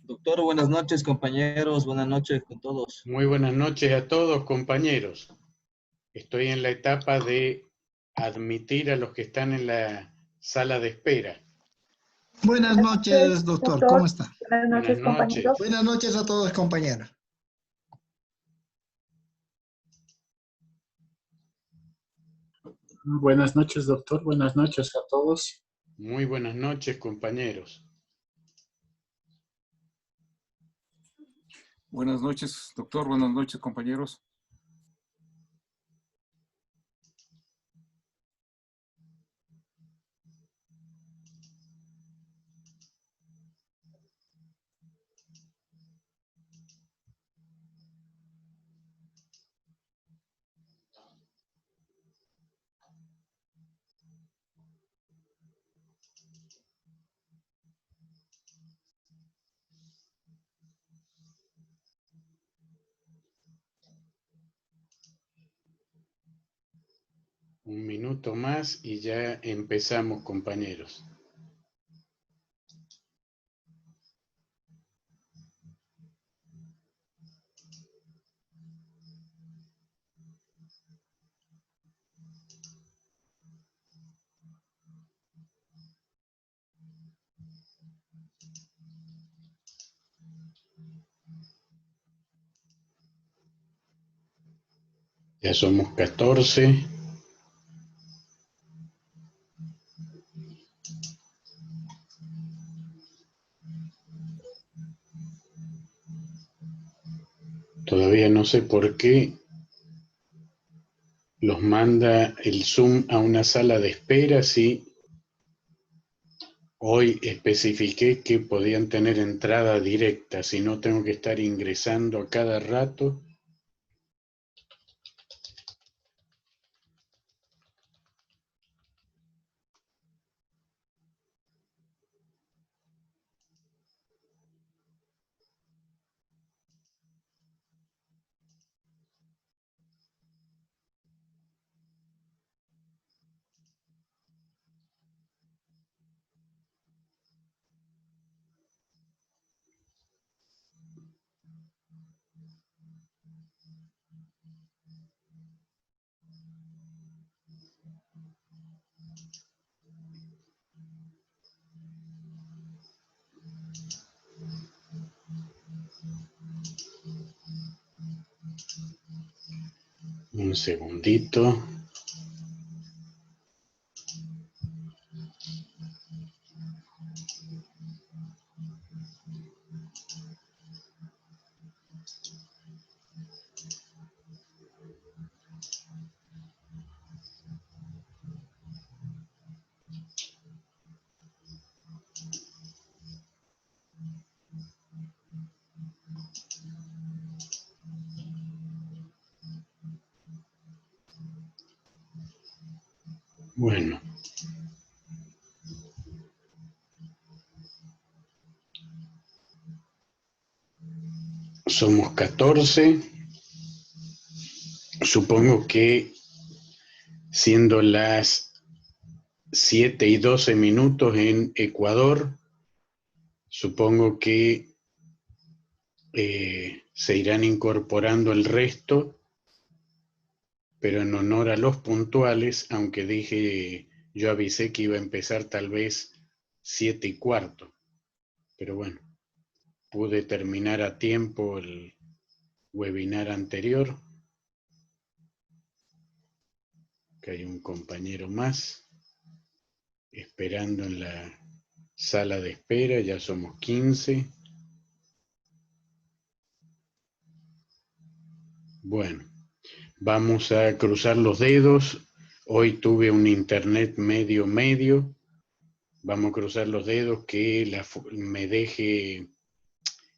Doctor, buenas noches, compañeros. Buenas noches con todos. Muy buenas noches a todos, compañeros. Estoy en la etapa de admitir a los que están en la sala de espera. Buenas noches, doctor. ¿Cómo está? Buenas noches, Buenas noches. compañeros. Buenas noches a todos, compañeros. Buenas noches, doctor. Buenas noches a todos. Muy buenas noches, compañeros. Buenas noches, doctor. Buenas noches, compañeros. Un minuto más y ya empezamos, compañeros. Ya somos 14. Todavía no sé por qué los manda el Zoom a una sala de espera si hoy especifiqué que podían tener entrada directa, si no tengo que estar ingresando a cada rato. Un segundito. Bueno. Somos 14. Supongo que siendo las 7:12 en Ecuador, supongo que se irán incorporando el resto, pero en honor a los puntuales, aunque yo avisé que iba a empezar tal vez 7:15, pero bueno, pude terminar a tiempo el webinar anterior. Que hay un compañero más esperando en la sala de espera, ya somos 15. Bueno, vamos a cruzar los dedos. Hoy tuve un internet medio. Vamos a cruzar los dedos que me deje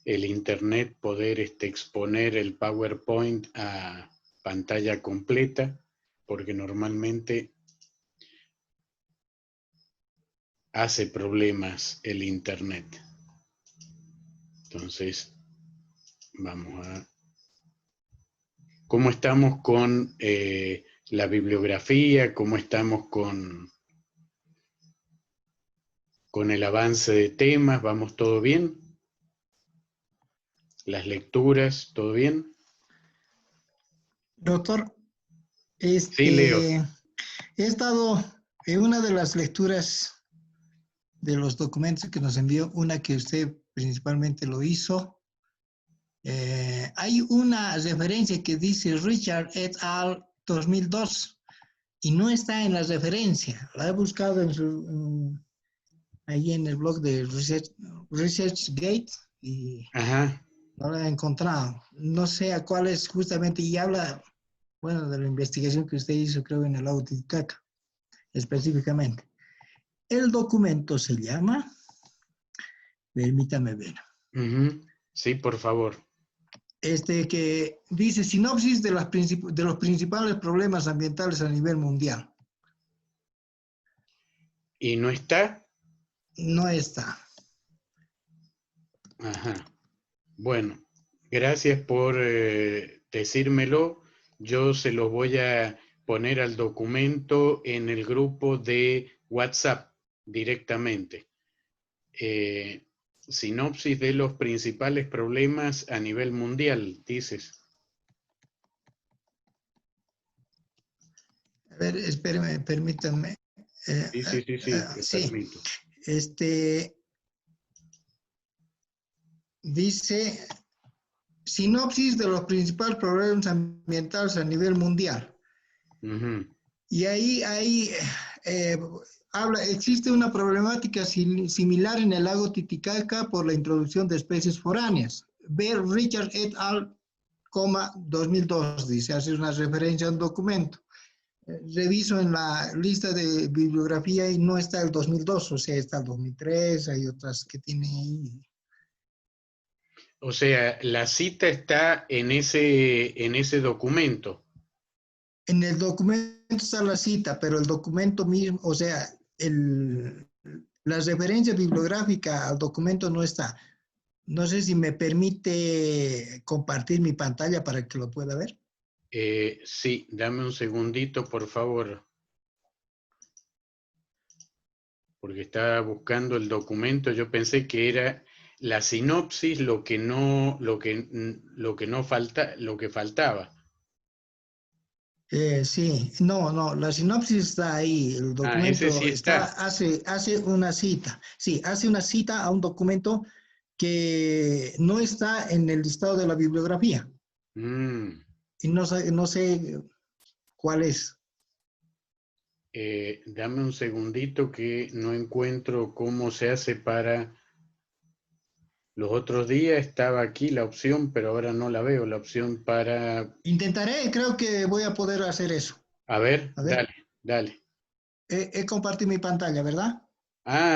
el internet poder exponer el PowerPoint a pantalla completa, porque normalmente hace problemas el internet. Entonces, vamos a... ¿Cómo estamos con la bibliografía? ¿Cómo estamos con el avance de temas? ¿Vamos todo bien? ¿Las lecturas, todo bien? Doctor, Sí, Leo. he estado en una de las lecturas de los documentos que nos envió, una que usted principalmente lo hizo. Hay una referencia que dice Richard et al. 2002 y no está en la referencia. La he buscado ahí en el blog de ResearchGate y Ajá. no la he encontrado. No sé a cuál es justamente, y habla, bueno, de la investigación que usted hizo, creo, en el Lago Titicaca, específicamente. El documento se llama, permítame ver, Sí, por favor. que dice sinopsis de los principales problemas ambientales a nivel mundial. ¿Y no está? No está. Ajá. Bueno, gracias por decírmelo. Yo se los voy a poner al documento en el grupo de WhatsApp directamente. Sinopsis de los principales problemas a nivel mundial, dices. A ver, espéreme, permítanme. Sí, te Sí, permito. dice sinopsis de los principales problemas ambientales a nivel mundial. Y ahí existe una problemática similar en el lago Titicaca por la introducción de especies foráneas. Ver Richard et al. 2002, dice, hace una referencia a un documento. Reviso en la lista de bibliografía y no está el 2002, o sea, está el 2003, hay otras que tiene ahí. O sea, la cita está en ese documento. En el documento está la cita, pero el documento mismo, o sea, la referencia bibliográfica al documento no está. No sé si me permite compartir mi pantalla para que lo pueda ver. Sí, dame un segundito, por favor. Porque estaba buscando el documento, yo pensé que era la sinopsis lo que faltaba. Sí, no, la sinopsis está ahí, el documento ese sí está. hace una cita. Sí, hace una cita a un documento que no está en el listado de la bibliografía. Y no sé cuál es. Dame un segundito que no encuentro cómo se hace para... Los otros días estaba aquí la opción, pero ahora no la veo, la opción para... Intentaré, creo que voy a poder hacer eso. A ver. Dale. He compartido mi pantalla, ¿verdad?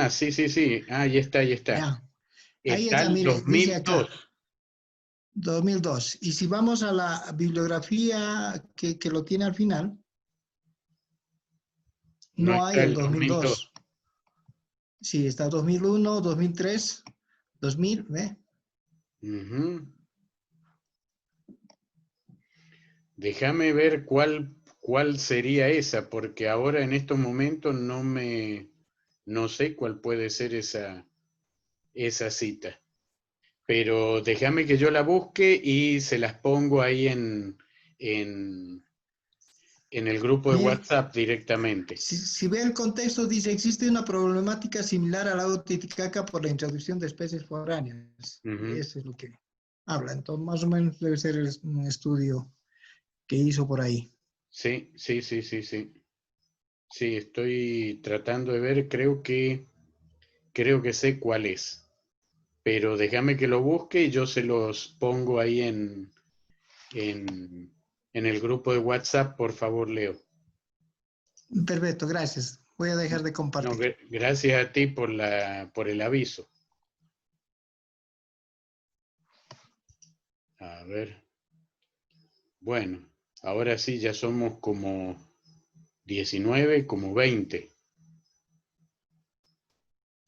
Sí. Ahí está. Ya. Ahí Está está, el mire, dice 2002. acá. 2002. Y si vamos a la bibliografía que lo tiene al final, no hay está el el 2002. Sí, está 2001, 2003, 2000, ¿ve? Déjame ver cuál sería esa, porque ahora en estos momentos no sé cuál puede ser esa cita. pero déjame que yo la busque y se las pongo ahí en el grupo de Y WhatsApp directamente. si ve el contexto, dice, existe una problemática similar al lago Titicaca por la introducción de especies foráneas. Ujú. Eso es lo que habla. Entonces, más o menos debe ser un estudio que hizo por ahí. Sí, sí, sí, sí, sí. Sí, estoy tratando de ver, creo que sé cuál es. Pero déjame que lo busque y yo se los pongo ahí en el grupo de WhatsApp, por favor, Leo. Perfecto, gracias. Voy a dejar de No, compartir. gracias a ti por el aviso. A ver. Bueno, ahora sí ya somos como 19, como 20.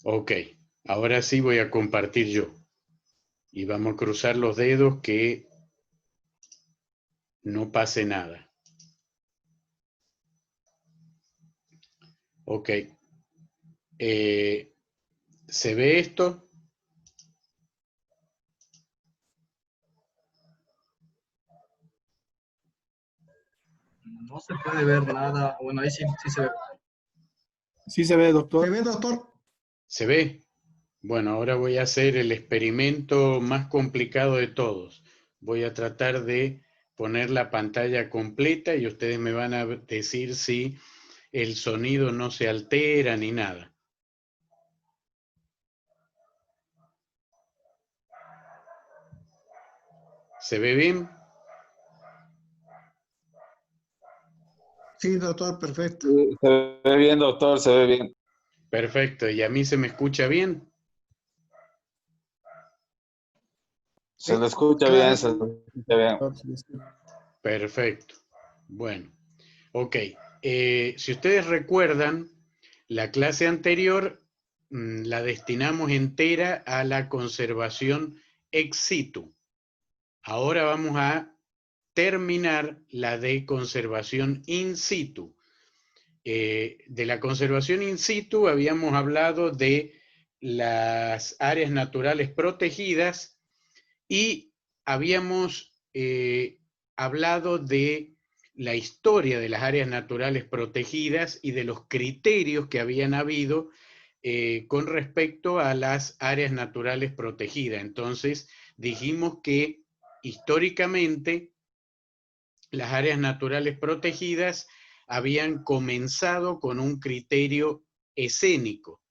Ok, ahora sí voy a compartir yo. Y vamos a cruzar los dedos que no pase nada. Ok. ¿Se ve esto? No se puede ver nada. Bueno, ahí sí, sí se ve. Sí se ve, ¿Se doctor. ve, doctor? ¿Se ve? Bueno, ahora voy a hacer el experimento más complicado de todos. Voy a tratar de poner la pantalla completa y ustedes me van a decir si el sonido no se altera ni nada. ¿Se ve bien? Sí, doctor, perfecto. Sí, se ve bien, doctor, se ve bien. Perfecto. ¿Y a mí se me escucha bien? Se le escucha bien, Claro. se le escucha bien. Perfecto. Bueno, ok. Si ustedes recuerdan, la clase anterior la destinamos entera a la conservación ex situ. Ahora vamos a terminar la de conservación in situ. De la conservación in situ habíamos hablado de las áreas naturales protegidas y habíamos hablado de la historia de las áreas naturales protegidas y de los criterios que habían habido con respecto a las áreas naturales protegidas. Entonces, dijimos que históricamente las áreas naturales protegidas habían comenzado con un criterio escénico.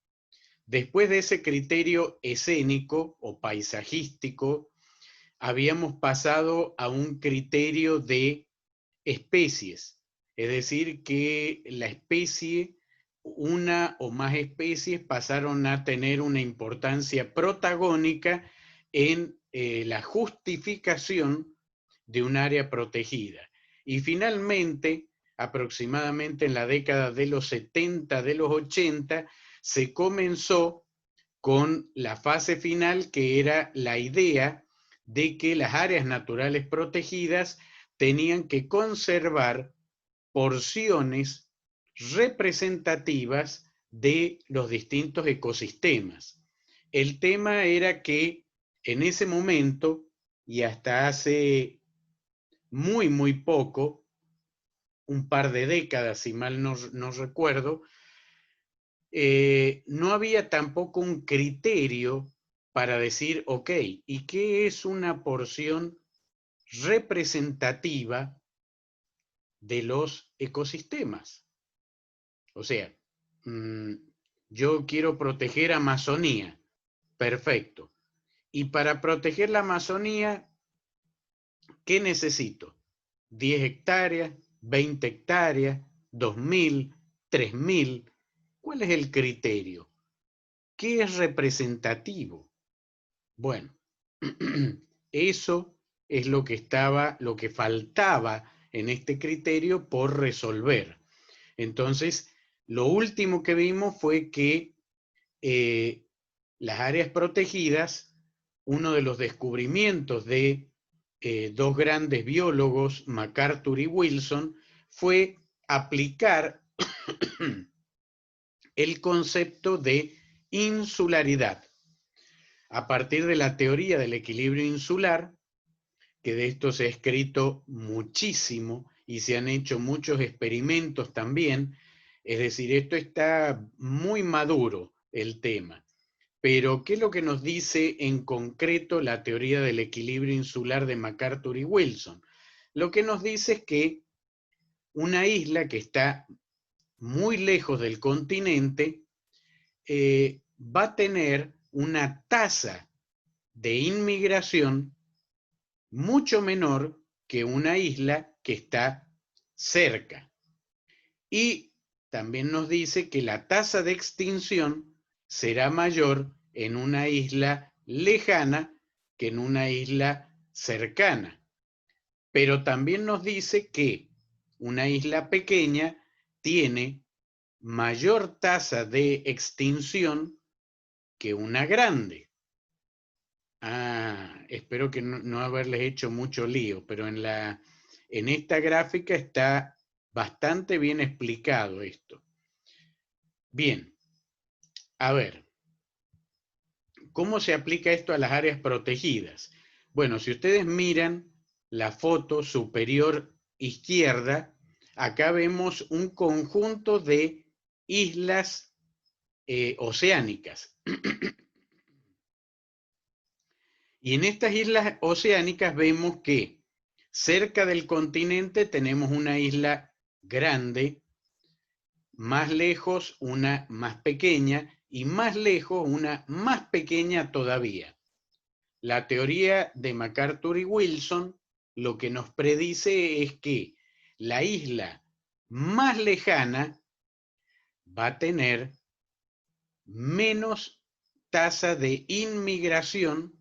Después de ese criterio escénico o paisajístico, habíamos pasado a un criterio de especies, es decir, que la especie, una o más especies pasaron a tener una importancia protagónica en la justificación de un área protegida. Y finalmente, aproximadamente en la década de los 70, de los 80, se comenzó con la fase final, que era la idea de que las áreas naturales protegidas tenían que conservar porciones representativas de los distintos ecosistemas. El tema era que en ese momento, y hasta hace muy poco, un par de décadas, si mal no recuerdo, no había tampoco un criterio para decir, ok, ¿y qué es una porción representativa de los ecosistemas? O sea, yo quiero proteger Amazonía, perfecto. Y para proteger la Amazonía, ¿qué necesito? 10 hectáreas, 20 hectáreas, 2000, 3000. ¿Cuál es el criterio? ¿Qué es representativo? Bueno, eso es lo que faltaba en este criterio por resolver. Entonces, lo último que vimos fue que las áreas protegidas, uno de los descubrimientos de dos grandes biólogos, MacArthur y Wilson, fue aplicar el concepto de insularidad. a partir de la teoría del equilibrio insular, que de esto se ha escrito muchísimo y se han hecho muchos experimentos también. Es decir, esto está muy maduro el tema. Pero, ¿qué es lo que nos dice en concreto la teoría del equilibrio insular de MacArthur y Wilson? Lo que nos dice es que una isla que está muy lejos del continente va a tener una tasa de inmigración mucho menor que una isla que está cerca. Y también nos dice que la tasa de extinción será mayor en una isla lejana que en una isla cercana. Pero también nos dice que una isla pequeña tiene mayor tasa de extinción que una grande. Espero que no haberles hecho mucho lío, pero en esta gráfica está bastante bien explicado esto. Bien, a ver, ¿cómo se aplica esto a las áreas protegidas? Bueno, si ustedes miran la foto superior izquierda, acá vemos un conjunto de islas oceánicas. Y en estas islas oceánicas vemos que cerca del continente tenemos una isla grande, más lejos una más pequeña y más lejos una más pequeña todavía. La teoría de MacArthur y Wilson lo que nos predice es que la isla más lejana va a tener menos tasa de inmigración,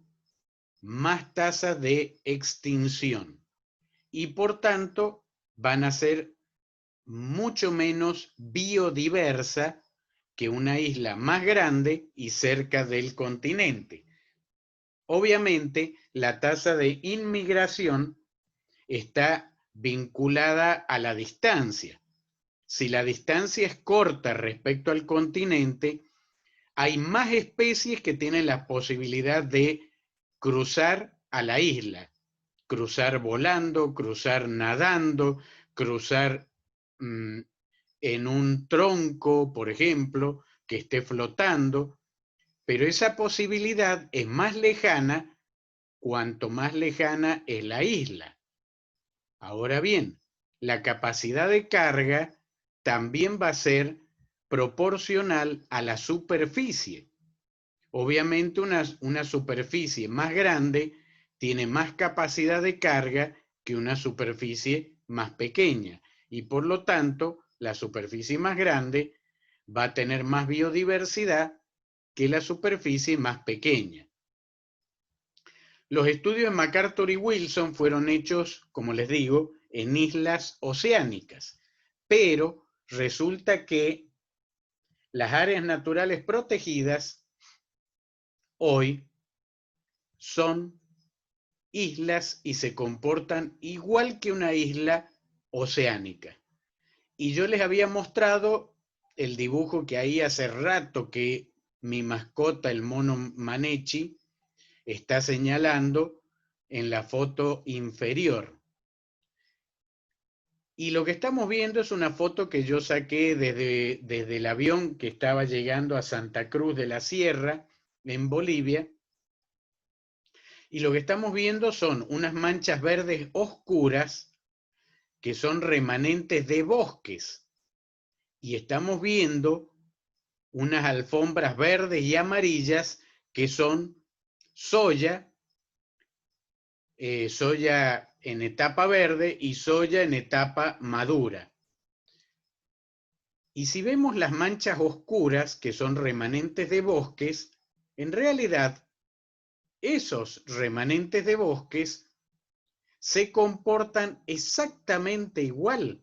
más tasa de extinción y por tanto van a ser mucho menos biodiversa que una isla más grande y cerca del continente. Obviamente, la tasa de inmigración está vinculada a la distancia. Si la distancia es corta respecto al continente, hay más especies que tienen la posibilidad de cruzar a la isla, cruzar volando, cruzar nadando, cruzar en un tronco, por ejemplo, que esté flotando, pero esa posibilidad es más lejana cuanto más lejana es la isla. Ahora bien, la capacidad de carga también va a ser proporcional a la superficie. Obviamente una superficie más grande tiene más capacidad de carga que una superficie más pequeña y por lo tanto la superficie más grande va a tener más biodiversidad que la superficie más pequeña. Los estudios de MacArthur y Wilson fueron hechos, como les digo, en islas oceánicas, pero resulta que las áreas naturales protegidas hoy son islas y se comportan igual que una isla oceánica. Y yo les había mostrado el dibujo que ahí hace rato que mi mascota, el mono Manechi, está señalando en la foto inferior. Y lo que estamos viendo es una foto que yo saqué desde el avión que estaba llegando a Santa Cruz de la Sierra, en Bolivia. Y lo que estamos viendo son unas manchas verdes oscuras que son remanentes de bosques. Y estamos viendo unas alfombras verdes y amarillas que son soya, soya en etapa verde y soya en etapa madura. Y si vemos las manchas oscuras, que son remanentes de bosques, en realidad esos remanentes de bosques se comportan exactamente igual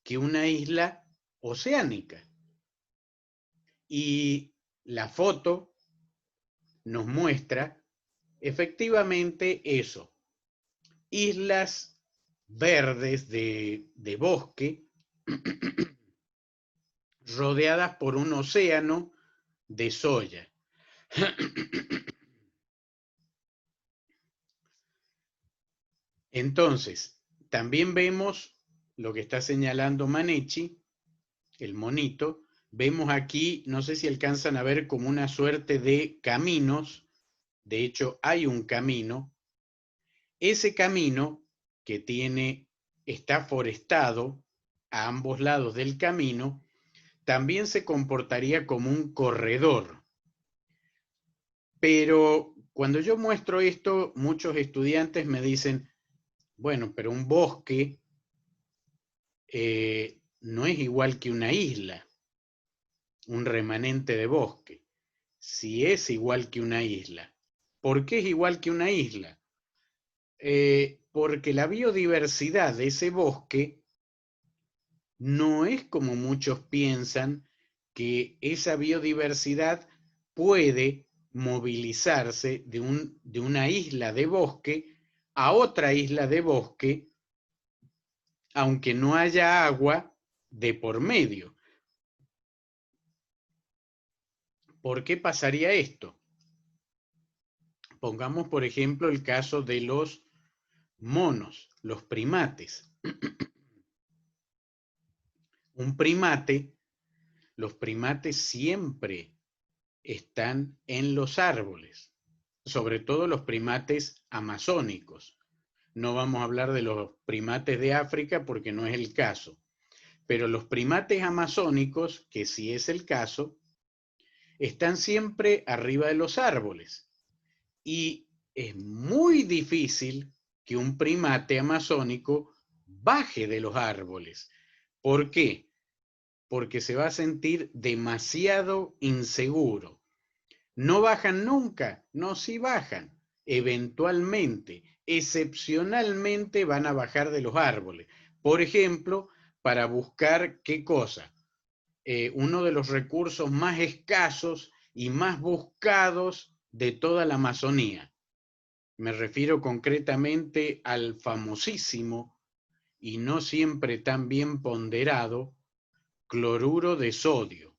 que una isla oceánica. Y la foto nos muestra efectivamente eso. Islas verdes de bosque rodeadas por un océano de soya. Entonces, también vemos lo que está señalando Manechi, el monito. Vemos aquí, no sé si alcanzan a ver como una suerte de caminos. De hecho, hay un camino. Ese camino que está forestado a ambos lados del camino, también se comportaría como un corredor. Pero cuando yo muestro esto, muchos estudiantes me dicen, bueno, pero un bosque no es igual que una isla, un remanente de bosque. Si es igual que una isla. ¿Por qué es igual que una isla? Porque la biodiversidad de ese bosque no es como muchos piensan, que esa biodiversidad puede movilizarse de una isla de bosque a otra isla de bosque, aunque no haya agua de por medio. ¿Por qué pasaría esto? Pongamos, por ejemplo, el caso de los monos, los primates. Un primate, los primates siempre están en los árboles, sobre todo los primates amazónicos. No vamos a hablar de los primates de África porque no es el caso, pero los primates amazónicos, que sí es el caso, están siempre arriba de los árboles. Y es muy difícil que un primate amazónico baje de los árboles. ¿Por qué? Porque se va a sentir demasiado inseguro. No bajan nunca, no, sí bajan. Eventualmente, excepcionalmente van a bajar de los árboles. Por ejemplo, para buscar ¿qué cosa? Uno de los recursos más escasos y más buscados de toda la Amazonía. Me refiero concretamente al famosísimo y no siempre tan bien ponderado cloruro de sodio.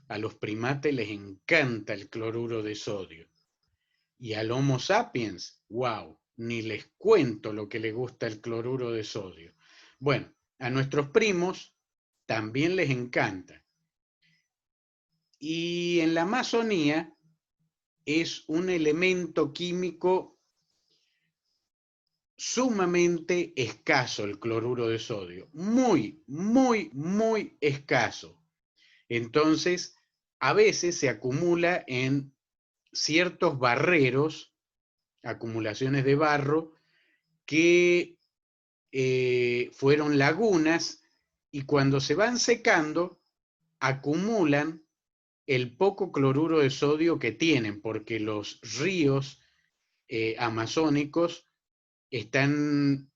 A los primates les encanta el cloruro de sodio. Y al Homo sapiens, wow, ni les cuento lo que le gusta el cloruro de sodio. Bueno, a nuestros primos también les encanta. Y en la Amazonía es un elemento químico sumamente escaso el cloruro de sodio. Muy, muy, muy escaso. Entonces, a veces se acumula en ciertos barreros, acumulaciones de barro, que fueron lagunas, y cuando se van secando, acumulan el poco cloruro de sodio que tienen, porque los ríos amazónicos están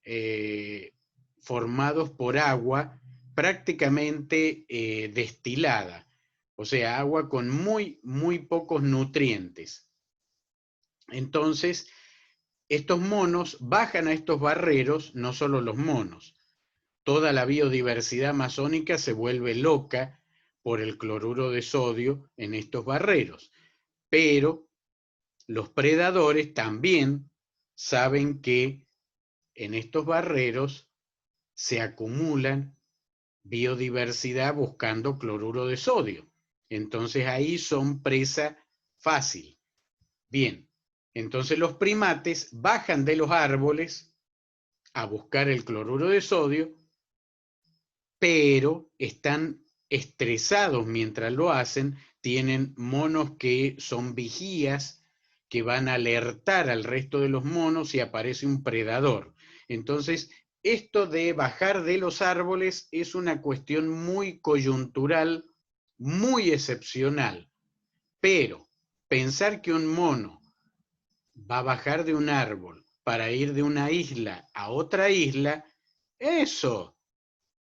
formados por agua prácticamente destilada, o sea, agua con muy, muy pocos nutrientes. Entonces, estos monos bajan a estos barreros, no solo los monos, toda la biodiversidad amazónica se vuelve loca por el cloruro de sodio en estos barreros, pero los predadores también saben que en estos barreros se acumulan biodiversidad buscando cloruro de sodio. Entonces ahí son presa fácil. Bien, entonces los primates bajan de los árboles a buscar el cloruro de sodio, pero están estresados mientras lo hacen, tienen monos que son vigías, que van a alertar al resto de los monos si aparece un predador. Entonces, esto de bajar de los árboles es una cuestión muy coyuntural, muy excepcional, pero pensar que un mono va a bajar de un árbol para ir de una isla a otra isla, eso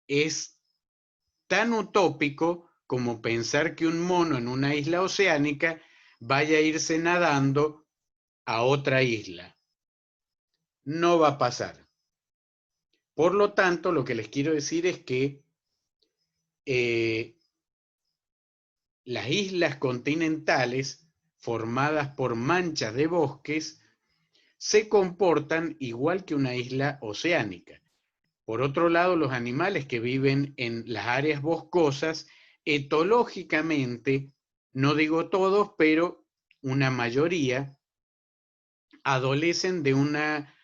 es tan utópico como pensar que un mono en una isla oceánica vaya a irse nadando a otra isla. No va a pasar. Por lo tanto, lo que les quiero decir es que las islas continentales formadas por manchas de bosques se comportan igual que una isla oceánica. Por otro lado, los animales que viven en las áreas boscosas, etológicamente, no digo todos, pero una mayoría, adolecen de una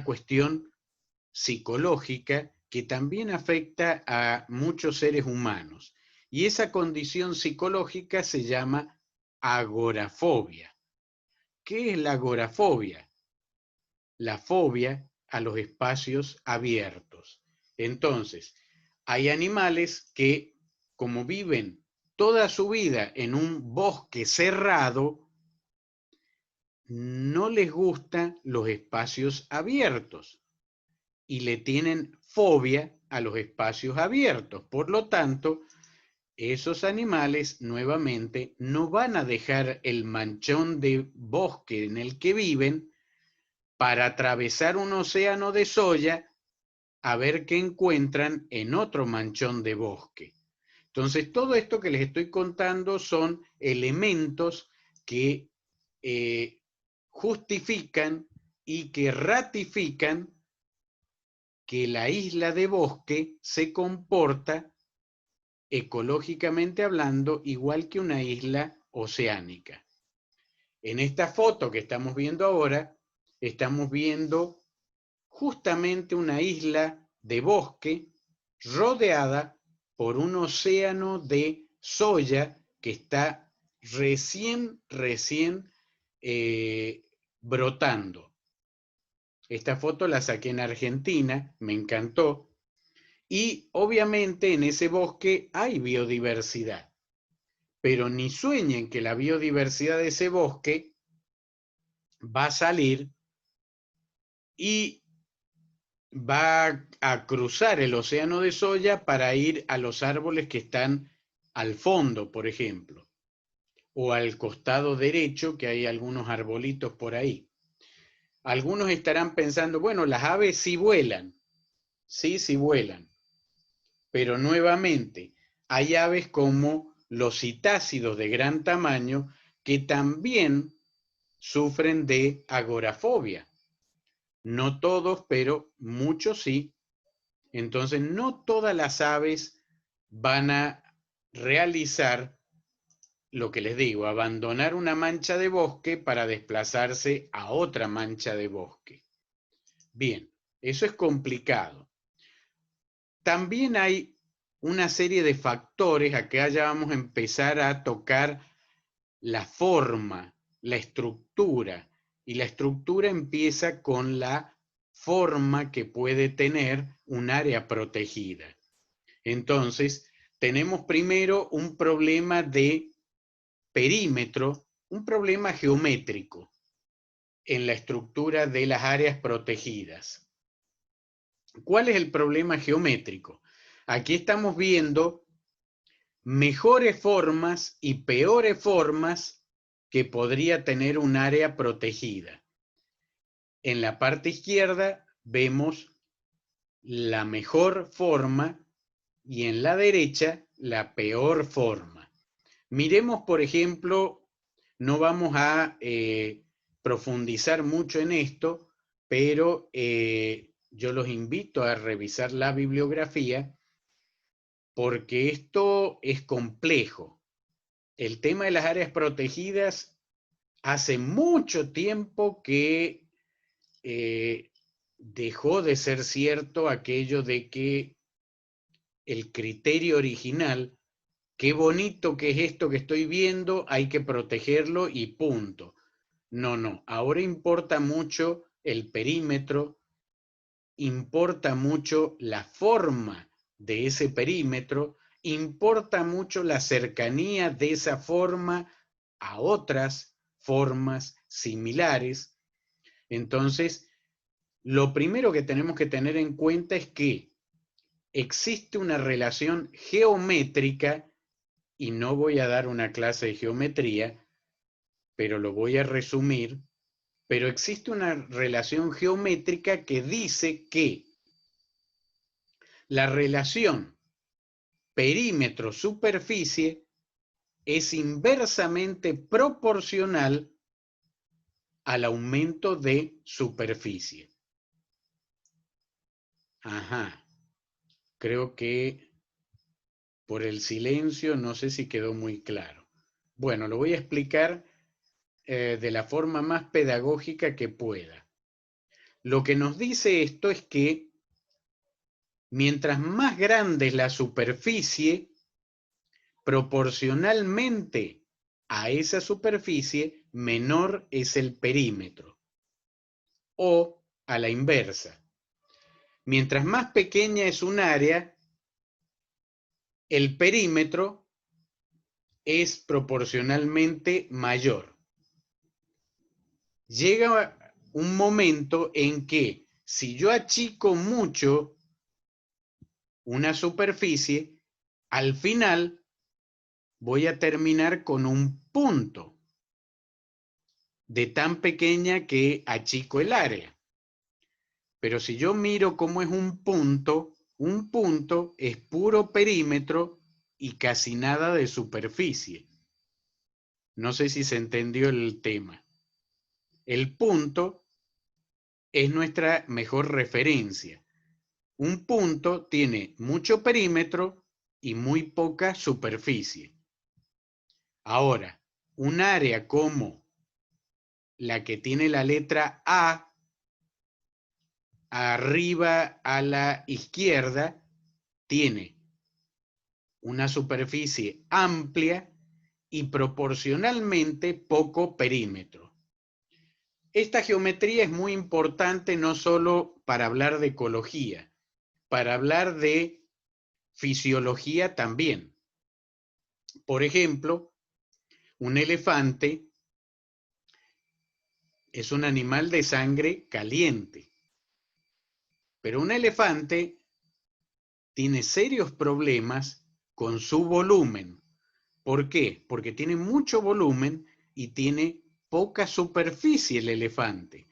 cuestión psicológica que también afecta a muchos seres humanos. Y esa condición psicológica se llama agorafobia. ¿Qué es la agorafobia? La fobia a los espacios abiertos. Entonces, hay animales que, como viven toda su vida en un bosque cerrado, no les gustan los espacios abiertos y le tienen fobia a los espacios abiertos. Por lo tanto, esos animales nuevamente no van a dejar el manchón de bosque en el que viven para atravesar un océano de soya a ver qué encuentran en otro manchón de bosque. Entonces, todo esto que les estoy contando son elementos que justifican y que ratifican que la isla de bosque se comporta ecológicamente hablando igual que una isla oceánica. En esta foto que estamos viendo ahora, estamos viendo justamente una isla de bosque rodeada por un océano de soya que está recién brotando. Esta foto la saqué en Argentina, me encantó, y obviamente en ese bosque hay biodiversidad, pero ni sueñen que la biodiversidad de ese bosque va a salir y va a cruzar el océano de soya para ir a los árboles que están al fondo, por ejemplo, o al costado derecho, que hay algunos arbolitos por ahí. Algunos estarán pensando, bueno, las aves sí vuelan. Sí, sí vuelan. Pero nuevamente, hay aves como los citácidos de gran tamaño que también sufren de agorafobia. No todos, pero muchos sí. Entonces, no todas las aves van a realizar lo que les digo, abandonar una mancha de bosque para desplazarse a otra mancha de bosque. Bien, eso es complicado. También hay una serie de factores, acá ya vamos a empezar a tocar la forma, la estructura, y la estructura empieza con la forma que puede tener un área protegida. Entonces, tenemos primero un problema de perímetro, un problema geométrico en la estructura de las áreas protegidas. ¿Cuál es el problema geométrico? Aquí estamos viendo mejores formas y peores formas que podría tener un área protegida. En la parte izquierda vemos la mejor forma y en la derecha la peor forma. Miremos, por ejemplo, no vamos a profundizar mucho en esto, pero yo los invito a revisar la bibliografía porque esto es complejo. El tema de las áreas protegidas hace mucho tiempo que dejó de ser cierto aquello de que el criterio original, qué bonito que es esto que estoy viendo, hay que protegerlo y punto. No, ahora importa mucho el perímetro, importa mucho la forma de ese perímetro, importa mucho la cercanía de esa forma a otras formas similares. Entonces, lo primero que tenemos que tener en cuenta es que existe una relación geométrica, y no voy a dar una clase de geometría, pero lo voy a resumir, pero existe una relación geométrica que dice que la relación perímetro-superficie es inversamente proporcional al aumento de superficie. Ajá. Creo que por el silencio no sé si quedó muy claro. Bueno, lo voy a explicar de la forma más pedagógica que pueda. Lo que nos dice esto es que mientras más grande es la superficie, proporcionalmente a esa superficie, menor es el perímetro. O a la inversa. Mientras más pequeña es un área, el perímetro es proporcionalmente mayor. Llega un momento en que si yo achico mucho una superficie, al final voy a terminar con un punto de tan pequeña que achico el área. Pero si yo miro cómo es un punto es puro perímetro y casi nada de superficie. No sé si se entendió el tema. El punto es nuestra mejor referencia. Un punto tiene mucho perímetro y muy poca superficie. Ahora, un área como la que tiene la letra A arriba a la izquierda tiene una superficie amplia y proporcionalmente poco perímetro. Esta geometría es muy importante no solo para hablar de ecología, para hablar de fisiología también. Por ejemplo, un elefante es un animal de sangre caliente, pero un elefante tiene serios problemas con su volumen. ¿Por qué? Porque tiene mucho volumen y tiene poca superficie el elefante.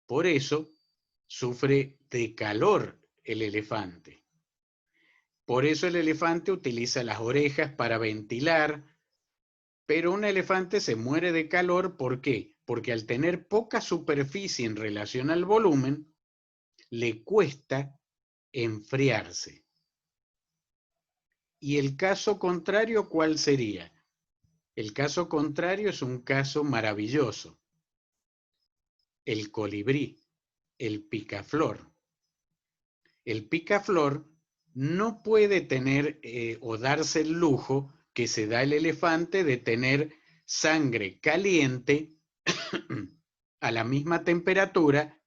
Por eso sufre de calor el elefante. Por eso el elefante utiliza las orejas para ventilar, pero un elefante se muere de calor, ¿por qué? Porque al tener poca superficie en relación al volumen, le cuesta enfriarse. ¿Y el caso contrario cuál sería? El caso contrario es un caso maravilloso. El colibrí, el picaflor. El picaflor no puede tener o darse el lujo que se da el elefante de tener sangre caliente a la misma temperatura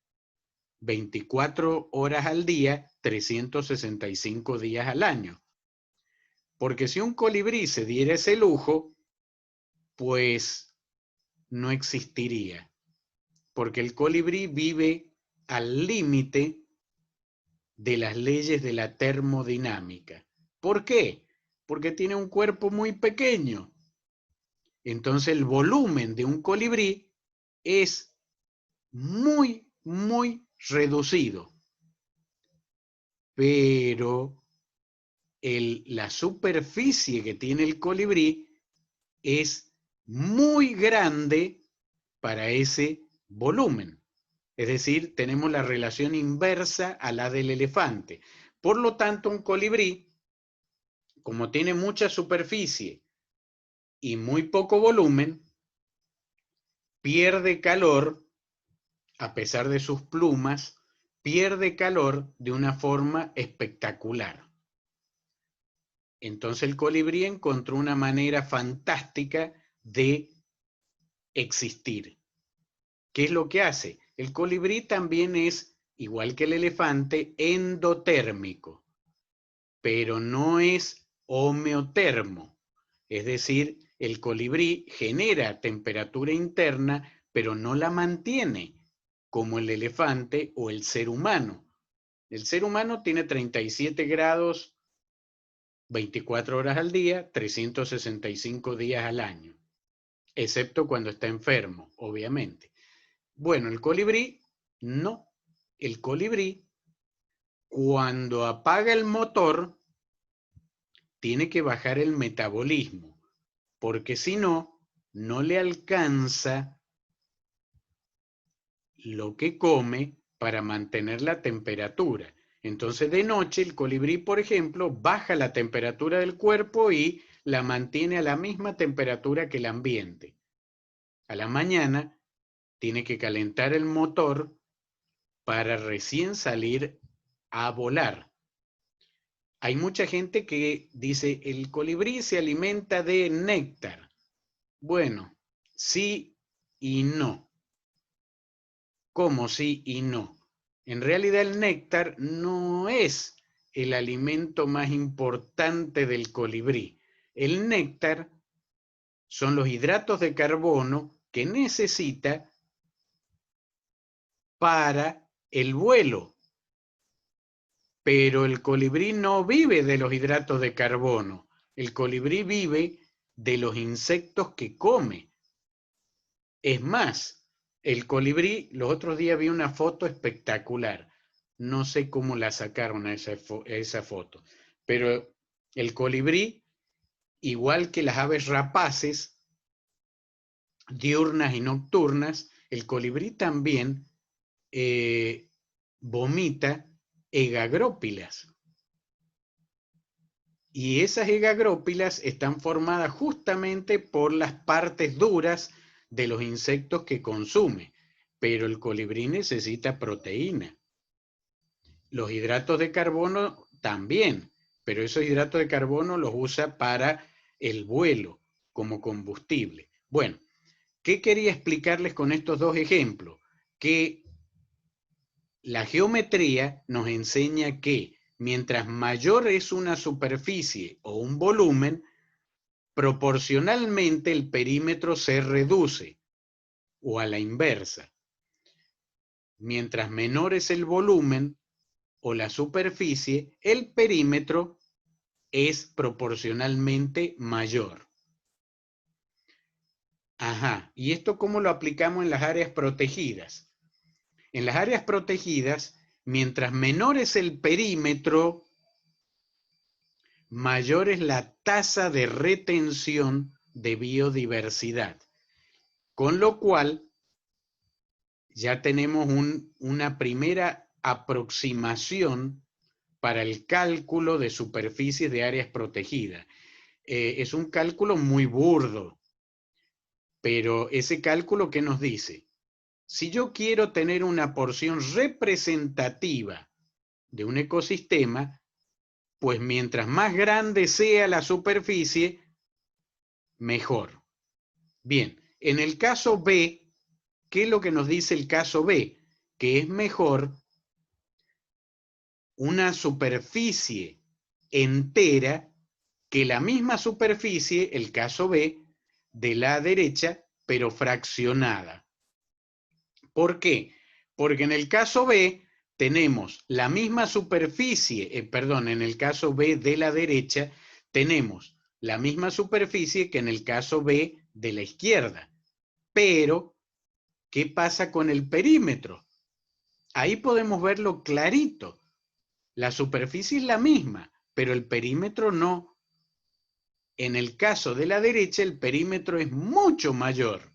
24 horas al día, 365 días al año. Porque si un colibrí se diera ese lujo, pues no existiría. Porque el colibrí vive al límite de las leyes de la termodinámica. ¿Por qué? Porque tiene un cuerpo muy pequeño. Entonces el volumen de un colibrí es muy, muy reducido. Pero la superficie que tiene el colibrí es muy grande para ese volumen. Es decir, tenemos la relación inversa a la del elefante. Por lo tanto, un colibrí, como tiene mucha superficie y muy poco volumen, pierde calor, a pesar de sus plumas, pierde calor de una forma espectacular. Entonces el colibrí encontró una manera fantástica de existir. ¿Qué es lo que hace? El colibrí también es, igual que el elefante, endotérmico, pero no es homeotermo. Es decir, el colibrí genera temperatura interna, pero no la mantiene como el elefante o el ser humano. El ser humano tiene 37 grados 24 horas al día, 365 días al año, excepto cuando está enfermo, obviamente. Bueno, el colibrí, no. El colibrí, cuando apaga el motor, tiene que bajar el metabolismo. porque si no, no le alcanza lo que come para mantener la temperatura. Entonces de noche el colibrí, por ejemplo, baja la temperatura del cuerpo y la mantiene a la misma temperatura que el ambiente. A la mañana tiene que calentar el motor para recién salir a volar. Hay mucha gente que dice, el colibrí se alimenta de néctar. Bueno, sí y no. ¿Cómo sí y no? En realidad el néctar no es el alimento más importante del colibrí. El néctar son los hidratos de carbono que necesita para el vuelo. Pero el colibrí no vive de los hidratos de carbono. El colibrí vive de los insectos que come. Es más, el colibrí, los otros días vi una foto espectacular. No sé cómo la sacaron a esa foto. Pero el colibrí, igual que las aves rapaces, diurnas y nocturnas, el colibrí también vomita egagrópilas. Y esas egagrópilas están formadas justamente por las partes duras de los insectos que consume. Pero el colibrí necesita proteína. Los hidratos de carbono también, pero esos hidratos de carbono los usa para el vuelo como combustible. Bueno, ¿qué quería explicarles con estos dos ejemplos? Que la geometría nos enseña que mientras mayor es una superficie o un volumen, proporcionalmente el perímetro se reduce, o a la inversa. Mientras menor es el volumen o la superficie, el perímetro es proporcionalmente mayor. Ajá, ¿y esto cómo lo aplicamos en las áreas protegidas? En las áreas protegidas, mientras menor es el perímetro, mayor es la tasa de retención de biodiversidad. Con lo cual, ya tenemos una primera aproximación para el cálculo de superficies de áreas protegidas. Es un cálculo muy burdo, pero ese cálculo, ¿qué nos dice? Si yo quiero tener una porción representativa de un ecosistema, pues mientras más grande sea la superficie, mejor. Bien, en el caso B, ¿qué es lo que nos dice el caso B? Que es mejor una superficie entera que la misma superficie, el caso B, de la derecha, pero fraccionada. ¿Por qué? Porque en el caso B tenemos la misma superficie, en el caso B de la derecha, tenemos la misma superficie que en el caso B de la izquierda. Pero, ¿qué pasa con el perímetro? Ahí podemos verlo clarito. La superficie es la misma, pero el perímetro no. En el caso de la derecha, el perímetro es mucho mayor.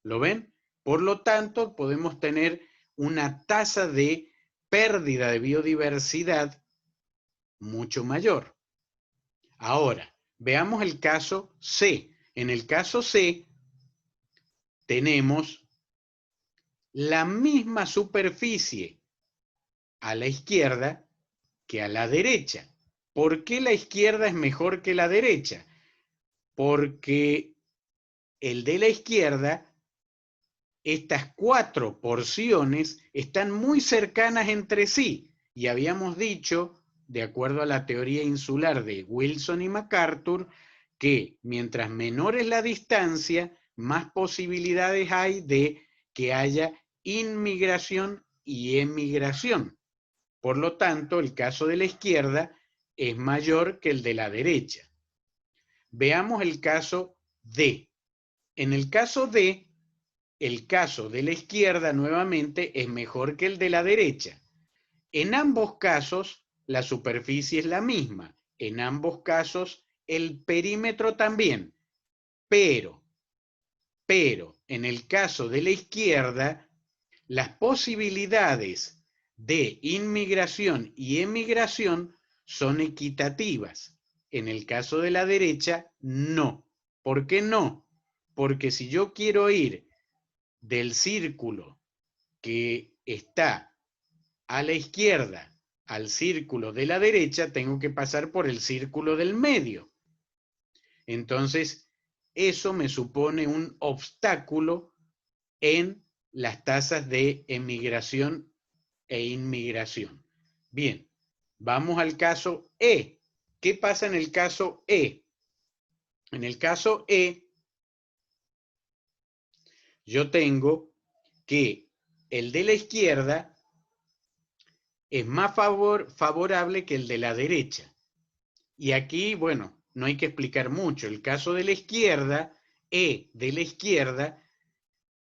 ¿Lo ven? Por lo tanto, podemos tener una tasa de pérdida de biodiversidad mucho mayor. Ahora, veamos el caso C. En el caso C, tenemos la misma superficie a la izquierda que a la derecha. ¿Por qué la izquierda es mejor que la derecha? Porque el de la izquierda, estas 4 porciones están muy cercanas entre sí. Y habíamos dicho, de acuerdo a la teoría insular de Wilson y MacArthur, que mientras menor es la distancia, más posibilidades hay de que haya inmigración y emigración. Por lo tanto, el caso de la izquierda es mayor que el de la derecha. Veamos el caso D. En el caso D, el caso de la izquierda nuevamente es mejor que el de la derecha. En ambos casos, la superficie es la misma. En ambos casos, el perímetro también. pero, en el caso de la izquierda, las posibilidades de inmigración y emigración son equitativas. En el caso de la derecha, no. ¿Por qué no? Porque si yo quiero ir del círculo que está a la izquierda al círculo de la derecha, tengo que pasar por el círculo del medio. Entonces, eso me supone un obstáculo en las tasas de emigración e inmigración. Bien, vamos al caso E. ¿Qué pasa en el caso E? En el caso E, yo tengo que el de la izquierda es más favorable que el de la derecha. Y aquí, bueno, no hay que explicar mucho. El caso de la izquierda, E de la izquierda,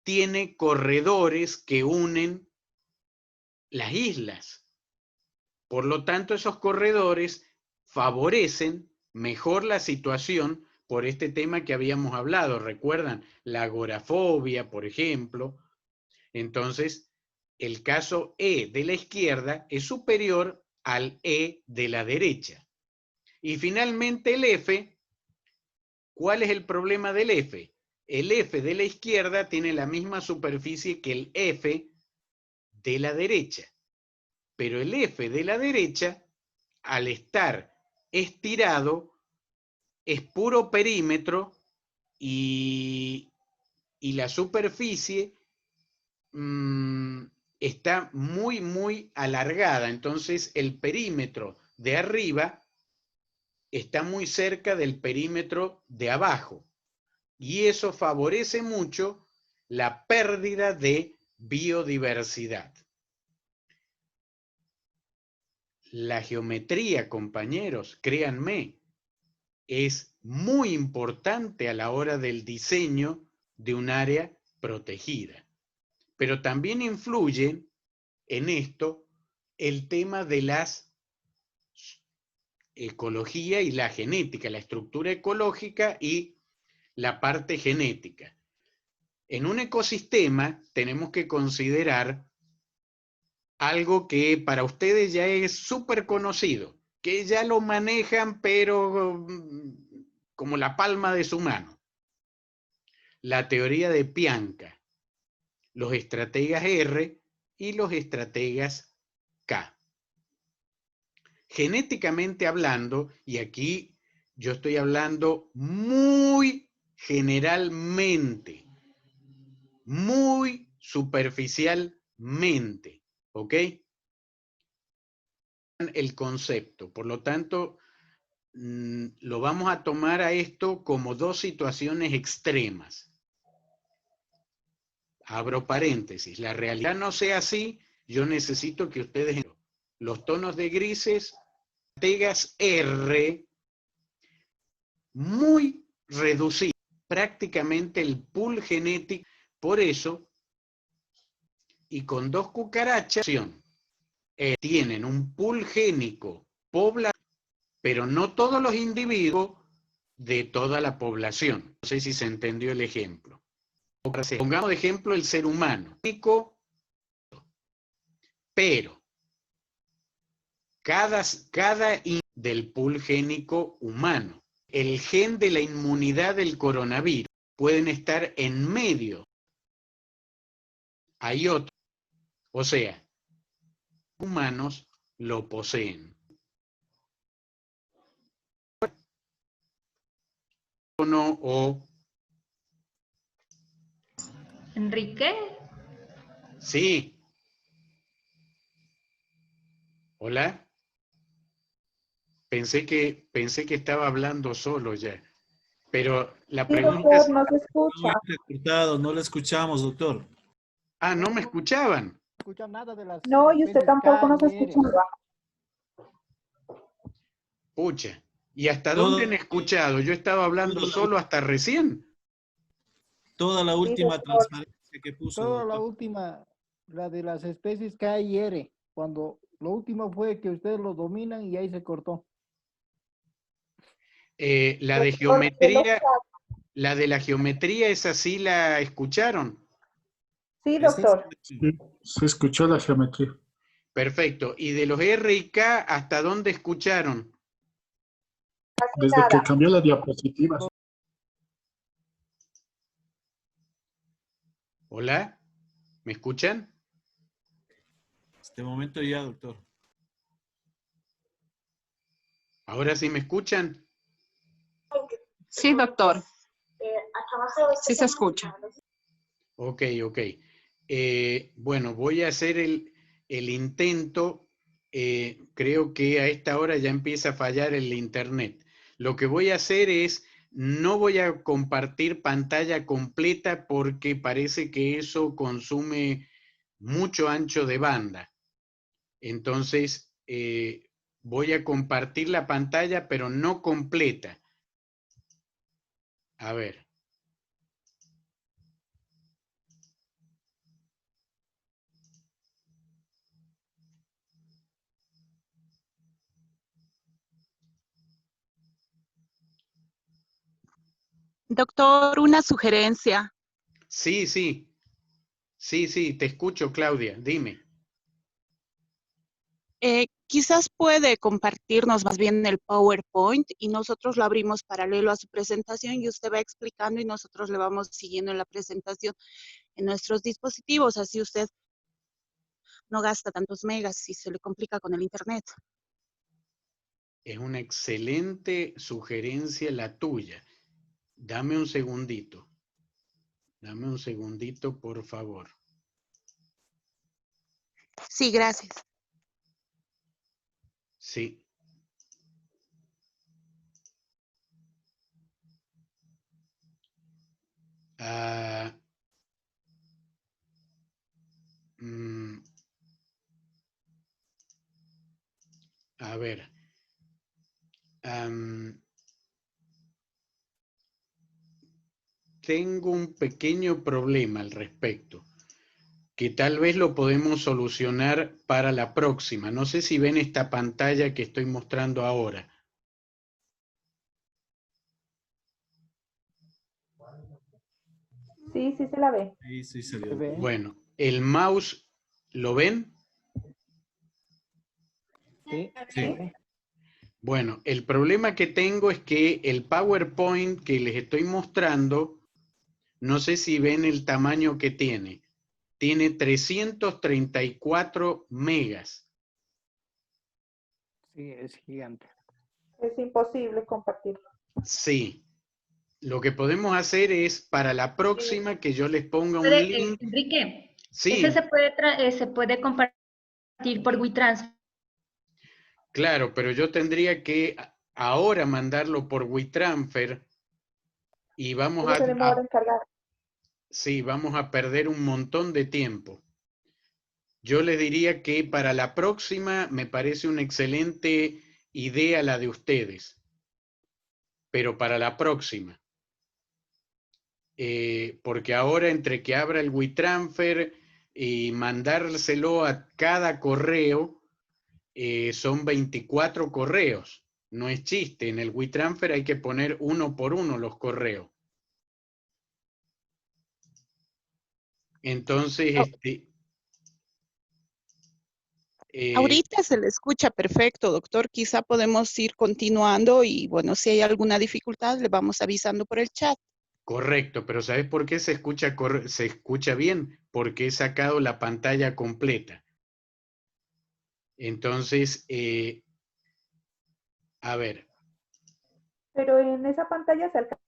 tiene corredores que unen las islas. Por lo tanto, esos corredores favorecen mejor la situación por este tema que habíamos hablado. ¿Recuerdan? La agorafobia, por ejemplo. Entonces, el caso E de la izquierda es superior al E de la derecha. Y finalmente el F, ¿cuál es el problema del F? El F de la izquierda tiene la misma superficie que el F de la derecha. Pero el F de la derecha, al estar estirado, es puro perímetro y la superficie está muy alargada. Entonces el perímetro de arriba está muy cerca del perímetro de abajo. Y eso favorece mucho la pérdida de biodiversidad. La geometría, compañeros, créanme, es muy importante a la hora del diseño de un área protegida. Pero también influye en esto el tema de las ecología y la genética, la estructura ecológica y la parte genética. En un ecosistema tenemos que considerar algo que para ustedes ya es súper conocido, que ya lo manejan, pero como la palma de su mano. La teoría de Pianka, los estrategas R y los estrategas K. Genéticamente hablando, y aquí yo estoy hablando muy generalmente, muy superficialmente, ¿ok? El concepto. Por lo tanto, lo vamos a tomar a esto como dos situaciones extremas. Abro paréntesis. La realidad no sea así, yo necesito que ustedes los tonos de grises, estrategas R, muy reducido, prácticamente el pool genético, por eso, y con dos cucarachas, tienen un pool génico poblacional, pero no todos los individuos de toda la población. No sé si se entendió el ejemplo. Pongamos de ejemplo el ser humano, pero cada del pool génico humano, el gen de la inmunidad del coronavirus, pueden estar en medio. Hay otros, o sea, humanos lo poseen. O Enrique. sí. Hola. Pensé que estaba hablando solo ya. Pero la pregunta es... No se escucha. No le escuchamos, doctor. Ah, ¿no me escuchaban? No escuchan nada de las No, y usted tampoco nos especies escuchaba. Pucha. ¿Y hasta dónde han escuchado? Yo estaba hablando solo hasta recién. Toda la última transparencia que puso. Toda la última, la de las especies K y R, cuando lo último fue que ustedes lo dominan y ahí se cortó. La de geometría, La de la geometría, ¿esa sí la escucharon? Sí, doctor. Sí, se escuchó la geometría. Perfecto. ¿Y de los R y K hasta dónde escucharon? Casi Desde nada. que cambió la diapositiva. ¿Hola? ¿Me escuchan? Este momento ya, doctor. ¿Ahora sí me escuchan? Sí, doctor. Sí se escucha. Ok, ok. Bueno, voy a hacer el intento. Creo que a esta hora ya empieza a fallar el internet. Lo que voy a hacer es, no voy a compartir pantalla completa porque parece que eso consume mucho ancho de banda. Entonces, voy a compartir la pantalla, pero no completa. A ver. Doctor, una sugerencia. Sí, sí. Sí, sí, te escucho, Claudia. Dime. Quizás puede compartirnos más bien el PowerPoint y nosotros lo abrimos paralelo a su presentación y usted va explicando y nosotros le vamos siguiendo en la presentación en nuestros dispositivos. Así usted no gasta tantos megas si se le complica con el internet. Es una excelente sugerencia la tuya. Dame un segundito. Dame un segundito, por favor. Sí, gracias. Sí. Ah, a ver. Tengo un pequeño problema al respecto, que tal vez lo podemos solucionar para la próxima. No sé si ven esta pantalla que estoy mostrando ahora. Sí, sí se la ve. Sí, sí se Se ve. ve. Bueno, el mouse, ¿lo ven? Sí, Sí. se ve. Bueno, el problema que tengo es que el PowerPoint que les estoy mostrando, no sé si ven el tamaño que tiene. Tiene 334 megas. Sí, es gigante. Es imposible compartirlo. Sí. Lo que podemos hacer es, para la próxima, que yo les ponga un link. Enrique, Sí, ese se puede compartir por WeTransfer. claro, pero yo tendría que ahora mandarlo por WeTransfer y vamos Eso se demora en cargar. sí, vamos a perder un montón de tiempo. Yo les diría que para la próxima me parece una excelente idea la de ustedes, pero para la próxima. Porque ahora entre que abra el WeTransfer y mandárselo a cada correo, son 24 correos. No es chiste, en el WeTransfer hay que poner uno por uno los correos. Entonces, Ahorita se le escucha perfecto, doctor. Quizá podemos ir continuando y bueno, si hay alguna dificultad, le vamos avisando por el chat. correcto, pero ¿sabes por qué se escucha bien? Porque he sacado la pantalla completa. Entonces, a ver. Pero en esa pantalla se alcanza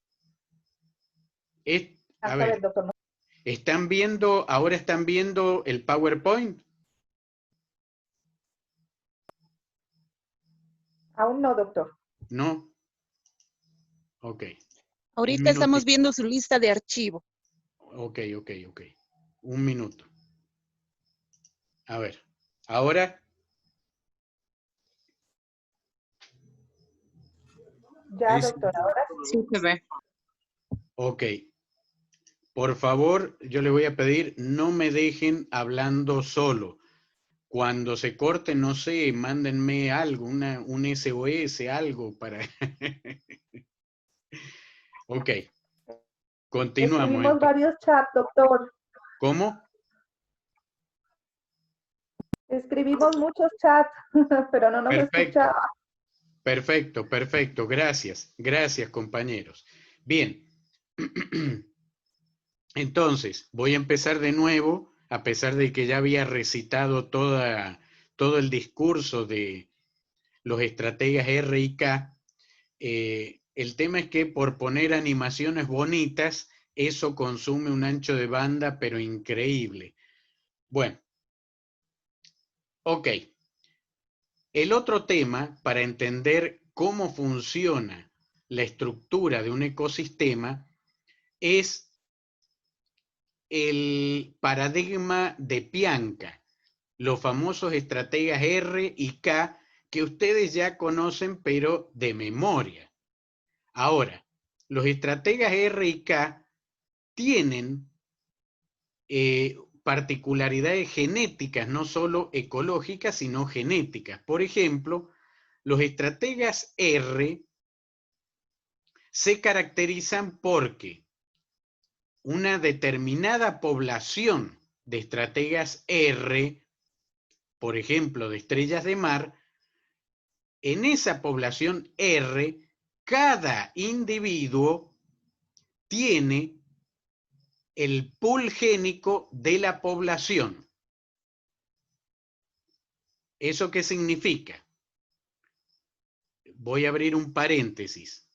A a ver, ver, doctor. ahora están viendo el PowerPoint? Aún no, doctor. No. Ok. Ahorita estamos viendo su lista de archivo. Ok. Un minuto. A ver. Ahora. Ya, doctor, ahora Sí se ve. Ok. Por favor, yo le voy a pedir, no me dejen hablando solo. Cuando se corte, no sé, mándenme algo, un SOS, algo para... Ok. Continuamos. Escribimos varios chats, doctor. ¿Cómo? Escribimos muchos chats, pero no nos Perfecto. escuchaba. Perfecto, perfecto. Gracias. Gracias, compañeros. Bien. Entonces, voy a empezar de nuevo, a pesar de que ya había recitado todo el discurso de los estrategas R y K. El tema es que por poner animaciones bonitas, eso consume un ancho de banda, pero increíble. Bueno. Ok. El otro tema, para entender cómo funciona la estructura de un ecosistema, es el paradigma de Pianka, los famosos estrategas R y K que ustedes ya conocen, pero de memoria. Ahora, los estrategas R y K tienen particularidades genéticas, no solo ecológicas, sino genéticas. Por ejemplo, los estrategas R se caracterizan porque una determinada población de estrategas R, por ejemplo, de estrellas de mar, en esa población R, cada individuo tiene el pool génico de la población. ¿Eso qué significa? Voy a abrir un paréntesis.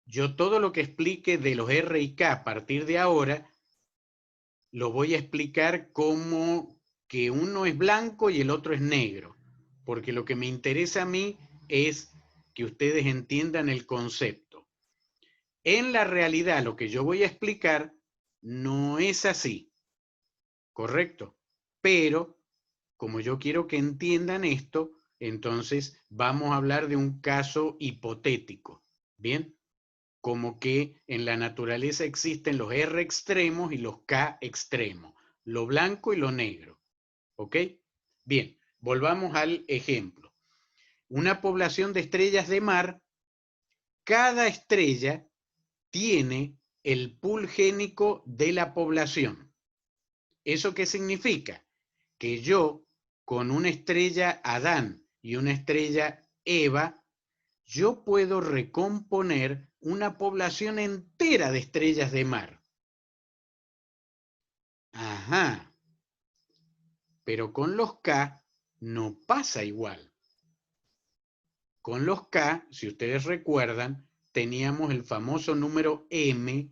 Yo todo lo que explique de los R y K a partir de ahora, lo voy a explicar como que uno es blanco y el otro es negro, porque lo que me interesa a mí es que ustedes entiendan el concepto. En la realidad, lo que yo voy a explicar no es así, ¿correcto? Pero, como yo quiero que entiendan esto, entonces vamos a hablar de un caso hipotético, ¿bien? Como que en la naturaleza existen los R extremos y los K extremos, lo blanco y lo negro, ¿ok? Bien, volvamos al ejemplo. Una población de estrellas de mar, cada estrella tiene el pool génico de la población. ¿Eso qué significa? Que yo, con una estrella Adán y una estrella Eva, yo puedo recomponer una población entera de estrellas de mar. Ajá. Pero con los K no pasa igual. Con los K, si ustedes recuerdan, teníamos el famoso número M,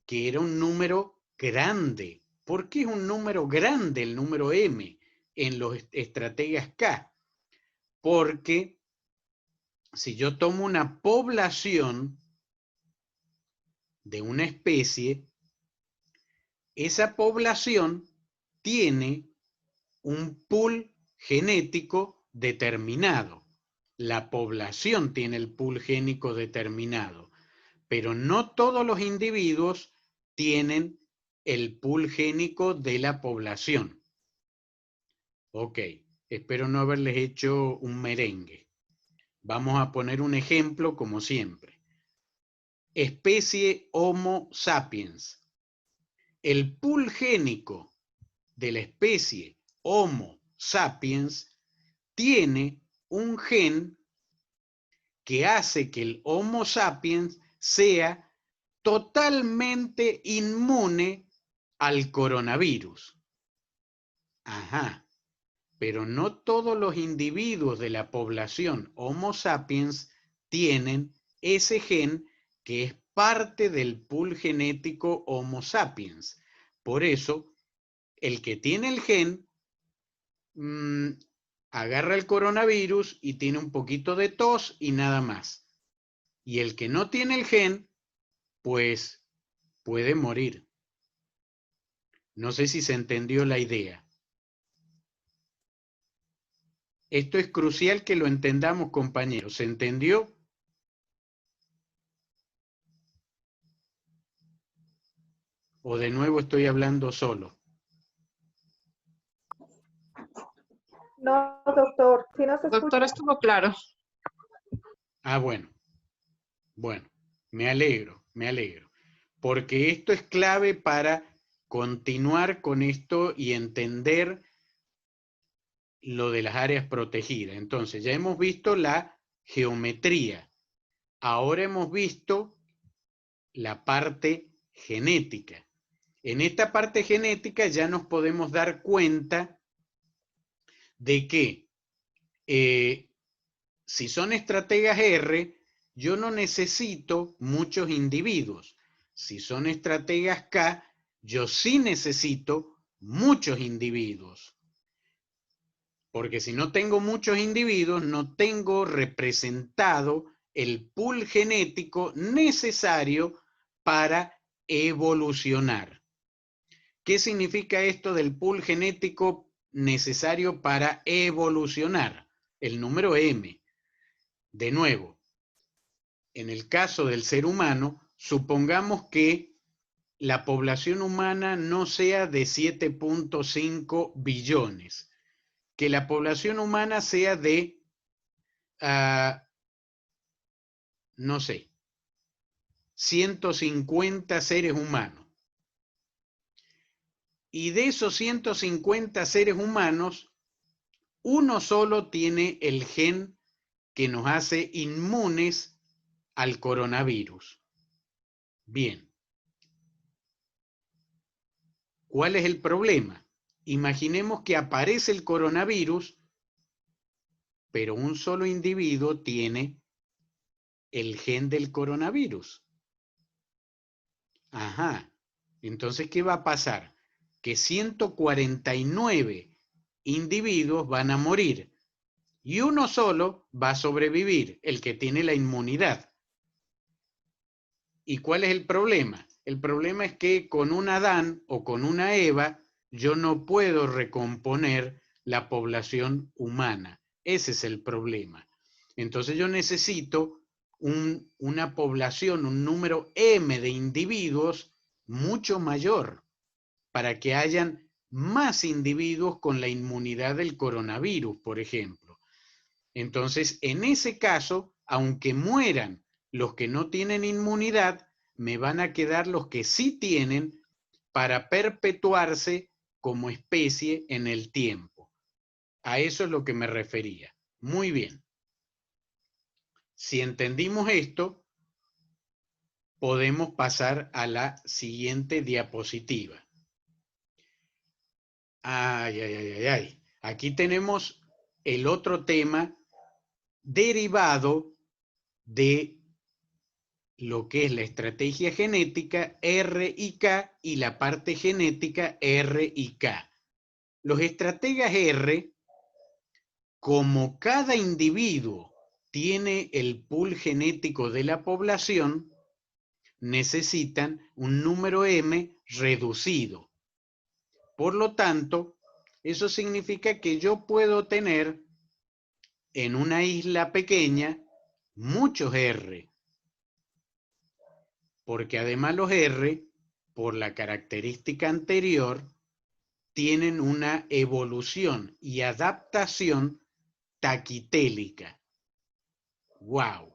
que era un número grande. ¿Por qué es un número grande el número M en los estrategas K? Porque si yo tomo una población de una especie, esa población tiene un pool genético determinado. La población tiene el pool génico determinado, pero no todos los individuos tienen el pool génico de la población. Ok, espero no haberles hecho un merengue. Vamos a poner un ejemplo como siempre. Especie Homo sapiens. El pool génico de la especie Homo sapiens tiene un gen que hace que el Homo sapiens sea totalmente inmune al coronavirus. Ajá, pero no todos los individuos de la población Homo sapiens tienen ese gen que es parte del pool genético Homo sapiens. Por eso, el que tiene el gen agarra el coronavirus y tiene un poquito de tos y nada más. Y el que no tiene el gen, pues puede morir. No sé si se entendió la idea. Esto es crucial que lo entendamos, compañeros. ¿Se entendió? ¿O de nuevo estoy hablando solo? No, doctor, sí nos escucha. Doctor, estuvo claro. Ah, bueno. Bueno, me alegro, me alegro. porque esto es clave para continuar con esto y entender lo de las áreas protegidas. Entonces, ya hemos visto la geometría. Ahora hemos visto la parte genética. En esta parte genética ya nos podemos dar cuenta de que si son estrategas R, yo no necesito muchos individuos. Si son estrategas K, yo sí necesito muchos individuos. Porque si no tengo muchos individuos, no tengo representado el pool genético necesario para evolucionar. ¿Qué significa esto del pool genético necesario para evolucionar? El número M. De nuevo, en el caso del ser humano, supongamos que la población humana no sea de 7.5 billones. Que la población humana sea de, no sé, 150 seres humanos. Y de esos 150 seres humanos, uno solo tiene el gen que nos hace inmunes al coronavirus. Bien. ¿Cuál es el problema? Imaginemos que aparece el coronavirus, pero un solo individuo tiene el gen del coronavirus. Ajá. Entonces, ¿qué va a pasar? Que 149 individuos van a morir y uno solo va a sobrevivir, el que tiene la inmunidad. ¿Y cuál es el problema? El problema es que con un Adán o con una Eva yo no puedo recomponer la población humana. Ese es el problema. Entonces yo necesito una población, un número M de individuos mucho mayor para que hayan más individuos con la inmunidad del coronavirus, por ejemplo. Entonces, en ese caso, aunque mueran los que no tienen inmunidad, me van a quedar los que sí tienen para perpetuarse como especie en el tiempo. A eso es lo que me refería. Muy bien. Si entendimos esto, podemos pasar a la siguiente diapositiva. Ay, ay, ay, ay, ay. Aquí tenemos el otro tema derivado de lo que es la estrategia genética R y K y la parte genética R y K. Los estrategas R, como cada individuo tiene el pool genético de la población, necesitan un número M reducido. Por lo tanto, eso significa que yo puedo tener en una isla pequeña muchos R. Porque además los R, por la característica anterior, tienen una evolución y adaptación taquitélica. ¡Wow!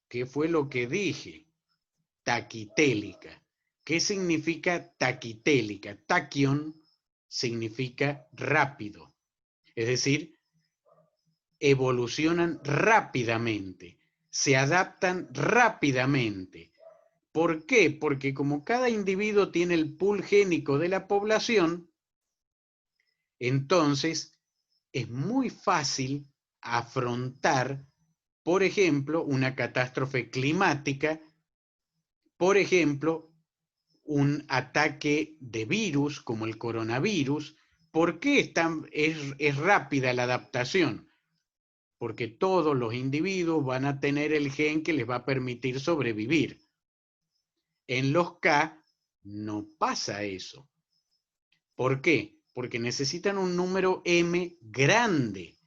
¿Qué fue lo que dije? Taquitélica. ¿Qué significa taquitélica? Taquion significa rápido. Es decir, evolucionan rápidamente, se adaptan rápidamente. ¿Por qué? Porque como cada individuo tiene el pool génico de la población, entonces es muy fácil afrontar, por ejemplo, una catástrofe climática, por ejemplo, un ataque de virus como el coronavirus. ¿Por qué es rápida la adaptación? Porque todos los individuos van a tener el gen que les va a permitir sobrevivir. En los K no pasa eso. ¿Por qué? Porque necesitan un número M grande.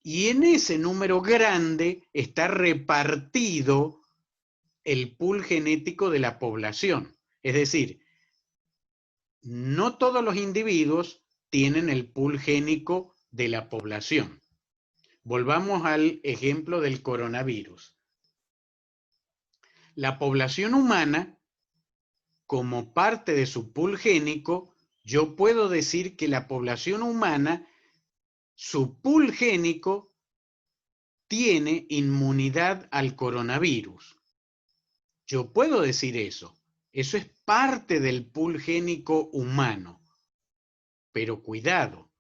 Y en ese número grande está repartido el pool genético de la población. Es decir, no todos los individuos tienen el pool génico de la población. Volvamos al ejemplo del coronavirus. La población humana como parte de su pool génico, yo puedo decir que la población humana, su pool génico, tiene inmunidad al coronavirus. Yo puedo decir eso. Eso es parte del pool génico humano. Pero cuidado,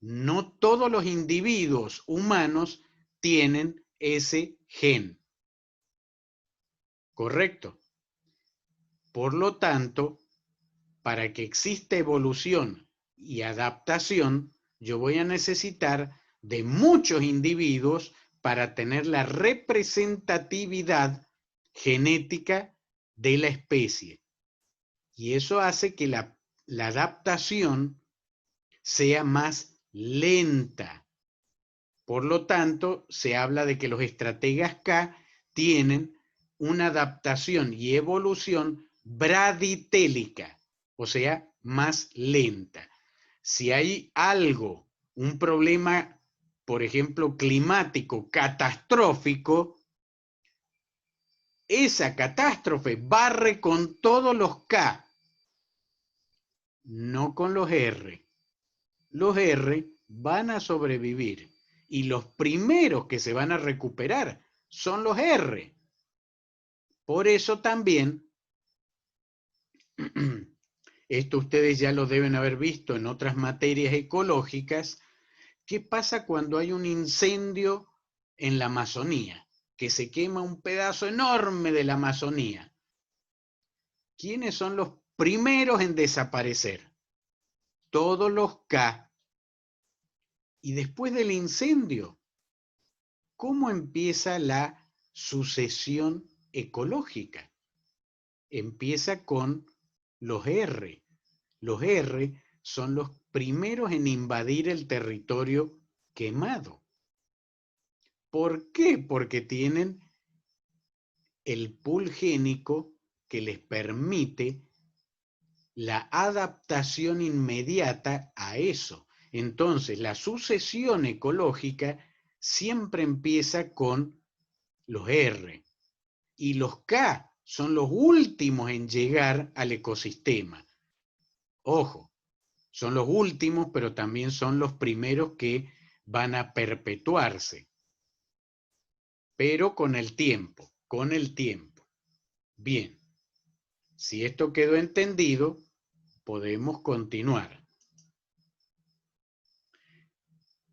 no todos los individuos humanos tienen ese gen. ¿Correcto? Por lo tanto, para que exista evolución y adaptación, yo voy a necesitar de muchos individuos para tener la representatividad genética de la especie. Y eso hace que la adaptación sea más lenta. Por lo tanto, se habla de que los estrategas K tienen una adaptación y evolución braditélica, o sea, más lenta. Si hay algo, un problema, por ejemplo, climático, catastrófico, esa catástrofe barre con todos los K, no con los R. Los R van a sobrevivir y los primeros que se van a recuperar son los R. Por eso también, esto ustedes ya lo deben haber visto en otras materias ecológicas, ¿qué pasa cuando hay un incendio en la Amazonía? Que se quema un pedazo enorme de la Amazonía. ¿Quiénes son los primeros en desaparecer? Todos los K. Y después del incendio, ¿cómo empieza la sucesión ecológica? Empieza con los R. Los R son los primeros en invadir el territorio quemado. ¿Por qué? Porque tienen el pool génico que les permite la adaptación inmediata a eso. Entonces, la sucesión ecológica siempre empieza con los R. Y los K son los últimos en llegar al ecosistema. Ojo, son los últimos, pero también son los primeros que van a perpetuarse. Pero con el tiempo, con el tiempo. Bien, si esto quedó entendido, podemos continuar.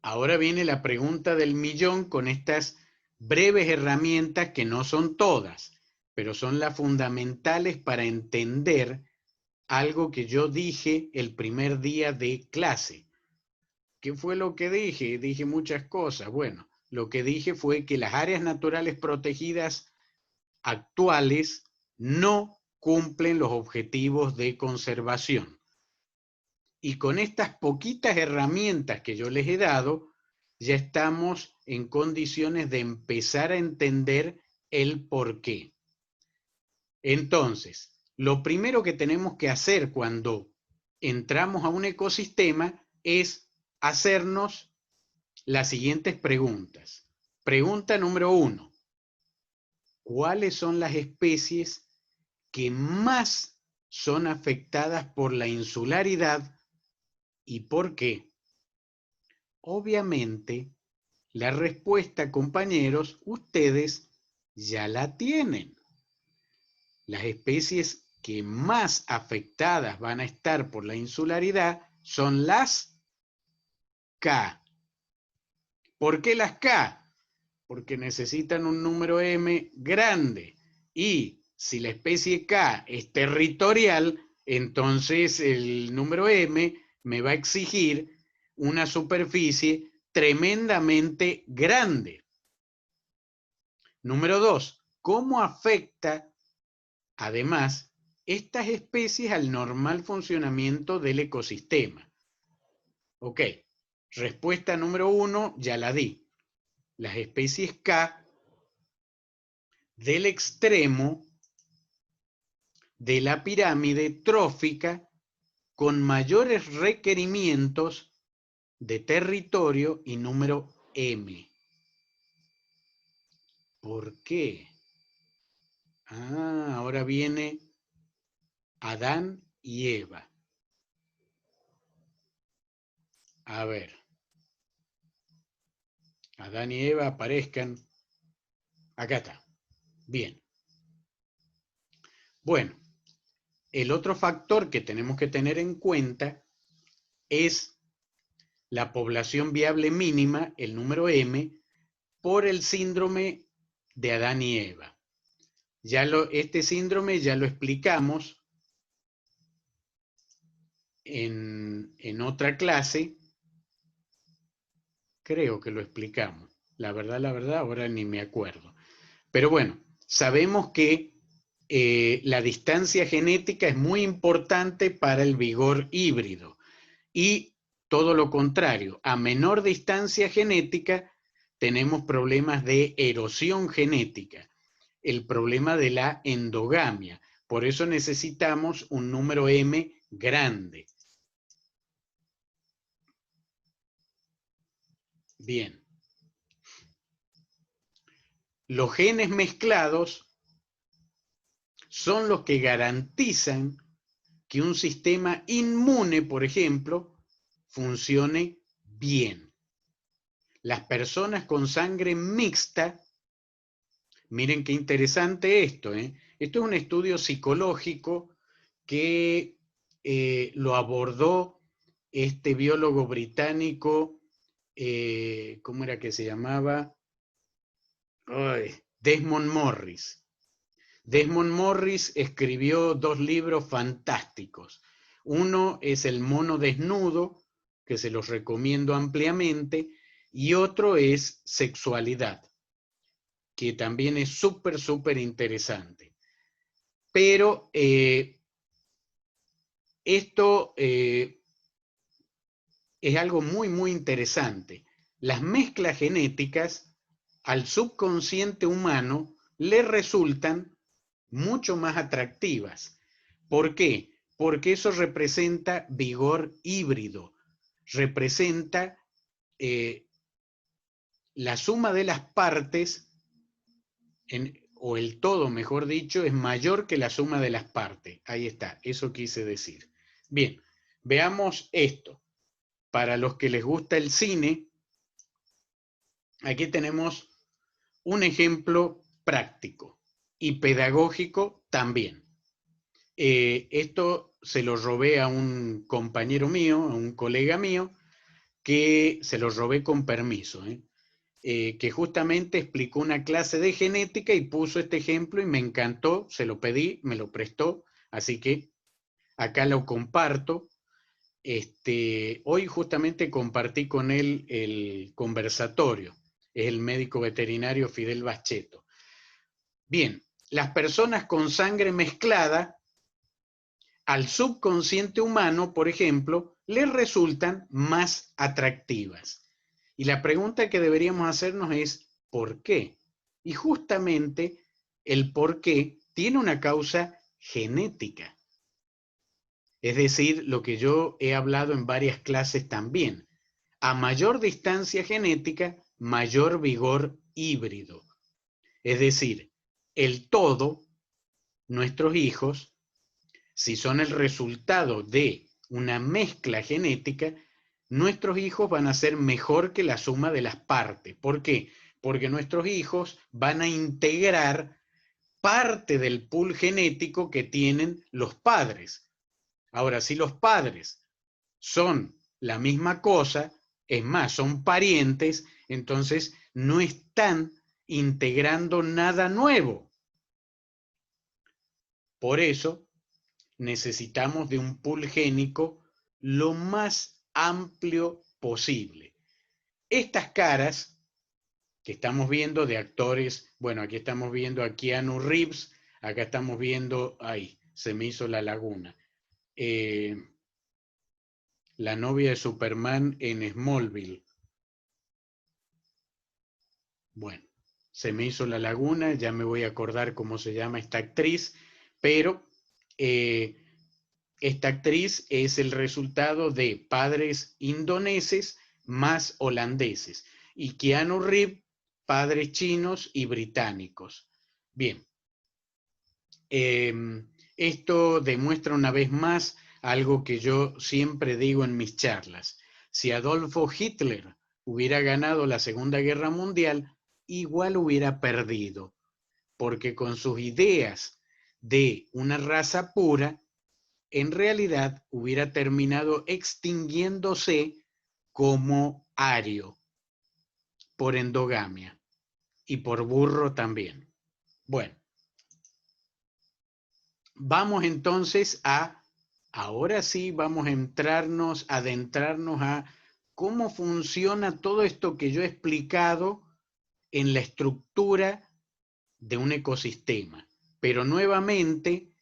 Ahora viene la pregunta del millón con estas breves herramientas que no son todas, pero son las fundamentales para entender algo que yo dije el primer día de clase. ¿Qué fue lo que dije? Dije muchas cosas. Bueno, lo que dije fue que las áreas naturales protegidas actuales no cumplen los objetivos de conservación. Y con estas poquitas herramientas que yo les he dado, ya estamos en condiciones de empezar a entender el porqué. Entonces, lo primero que tenemos que hacer cuando entramos a un ecosistema es hacernos las siguientes preguntas. Pregunta número 1. ¿Cuáles son las especies que más son afectadas por la insularidad y por qué? Obviamente, la respuesta, compañeros, ustedes ya la tienen. Las especies que más afectadas van a estar por la insularidad son las K. ¿Por qué las K? Porque necesitan un número M grande. Y si la especie K es territorial, entonces el número M me va a exigir una superficie tremendamente grande. Número 2. ¿Cómo afecta además estas especies al normal funcionamiento del ecosistema? Ok, respuesta número 1 ya la di. Las especies K del extremo de la pirámide trófica con mayores requerimientos de territorio y número M. ¿Por qué? Ahora viene Adán y Eva. A ver. Adán y Eva aparezcan. Acá está. Bien. Bueno, el otro factor que tenemos que tener en cuenta es la población viable mínima, el número M, por el síndrome de Adán y Eva. Este síndrome ya lo explicamos en otra clase. Creo que lo explicamos. La verdad, ahora ni me acuerdo. Pero bueno, sabemos que la distancia genética es muy importante para el vigor híbrido. Y todo lo contrario, a menor distancia genética tenemos problemas de erosión genética, el problema de la endogamia. Por eso necesitamos un número M grande. Bien. Los genes mezclados son los que garantizan que un sistema inmune, por ejemplo, funcione bien. Las personas con sangre mixta, miren qué interesante esto, ¿eh? Esto es un estudio psicológico que lo abordó este biólogo británico, ¿cómo era que se llamaba? Desmond Morris. Desmond Morris escribió 2 libros fantásticos. Uno es El mono desnudo, que se los recomiendo ampliamente, y otro es Sexualidad, que también es súper interesante. Pero esto es algo muy interesante. Las mezclas genéticas al subconsciente humano le resultan mucho más atractivas. ¿Por qué? Porque eso representa vigor híbrido, representa la suma de las partes, o el todo, mejor dicho, es mayor que la suma de las partes. Ahí está, eso quise decir. Bien, veamos esto. Para los que les gusta el cine, aquí tenemos un ejemplo práctico y pedagógico también. Esto se lo robé a un compañero mío, a un colega mío, que se lo robé con permiso, que justamente explicó una clase de genética y puso este ejemplo y me encantó, se lo pedí, me lo prestó, así que acá lo comparto. Hoy justamente compartí con él el conversatorio, es el médico veterinario Fidel Bacheto. Bien, las personas con sangre mezclada, al subconsciente humano, por ejemplo, les resultan más atractivas. Y la pregunta que deberíamos hacernos es, ¿por qué? Y justamente el por qué tiene una causa genética. Es decir, lo que yo he hablado en varias clases también. A mayor distancia genética, mayor vigor híbrido. Es decir, el todo, nuestros hijos, si son el resultado de una mezcla genética, nuestros hijos van a ser mejor que la suma de las partes. ¿Por qué? Porque nuestros hijos van a integrar parte del pool genético que tienen los padres. Ahora, si los padres son la misma cosa, es más, son parientes, entonces no están integrando nada nuevo. Por eso, necesitamos de un pool génico lo más amplio posible. Estas caras que estamos viendo de actores, bueno, aquí estamos viendo a Keanu Reeves, acá estamos viendo, ay, se me hizo la laguna, la novia de Superman en Smallville. Bueno, se me hizo la laguna, ya me voy a acordar cómo se llama esta actriz, pero esta actriz es el resultado de padres indoneses más holandeses, y Keanu Reeves, padres chinos y británicos. Bien, Esto demuestra una vez más algo que yo siempre digo en mis charlas. Si Adolfo Hitler hubiera ganado la Segunda Guerra Mundial, igual hubiera perdido, porque con sus ideas de una raza pura, en realidad hubiera terminado extinguiéndose como ario, por endogamia y por burro también. Bueno, vamos entonces ahora sí vamos a adentrarnos a cómo funciona todo esto que yo he explicado en la estructura de un ecosistema. Pero nuevamente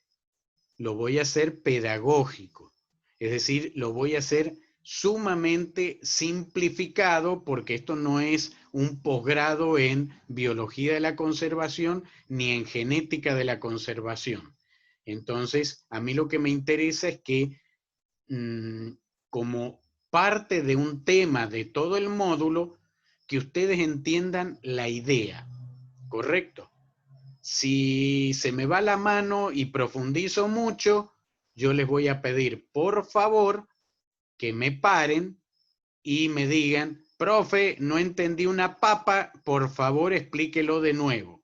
lo voy a hacer pedagógico, es decir, lo voy a hacer sumamente simplificado, porque esto no es un posgrado en biología de la conservación ni en genética de la conservación. Entonces, a mí lo que me interesa es que como parte de un tema de todo el módulo, que ustedes entiendan la idea, ¿correcto? Si se me va la mano y profundizo mucho, yo les voy a pedir, por favor, que me paren y me digan, profe, no entendí una papa, por favor explíquelo de nuevo.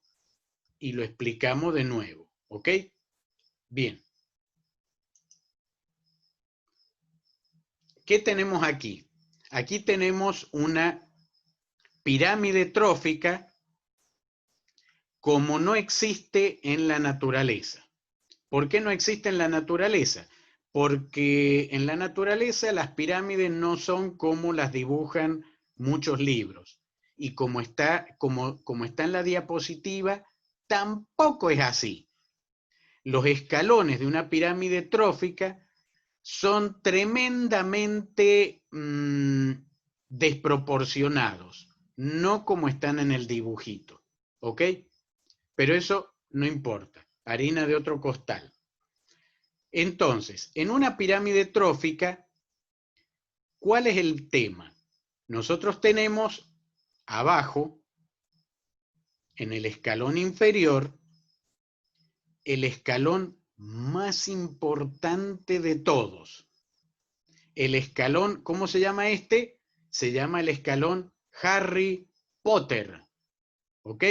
Y lo explicamos de nuevo, ¿ok? Bien. ¿Qué tenemos aquí? Aquí tenemos una pirámide trófica como no existe en la naturaleza. ¿Por qué no existe en la naturaleza? Porque en la naturaleza las pirámides no son como las dibujan muchos libros. Y como está en la diapositiva, tampoco es así. Los escalones de una pirámide trófica son tremendamente desproporcionados, no como están en el dibujito, ¿ok? Pero eso no importa, harina de otro costal. Entonces, en una pirámide trófica, ¿cuál es el tema? Nosotros tenemos abajo, en el escalón inferior, el escalón más importante de todos. El escalón, ¿cómo se llama este? Se llama el escalón Harry Potter. ¿Ok?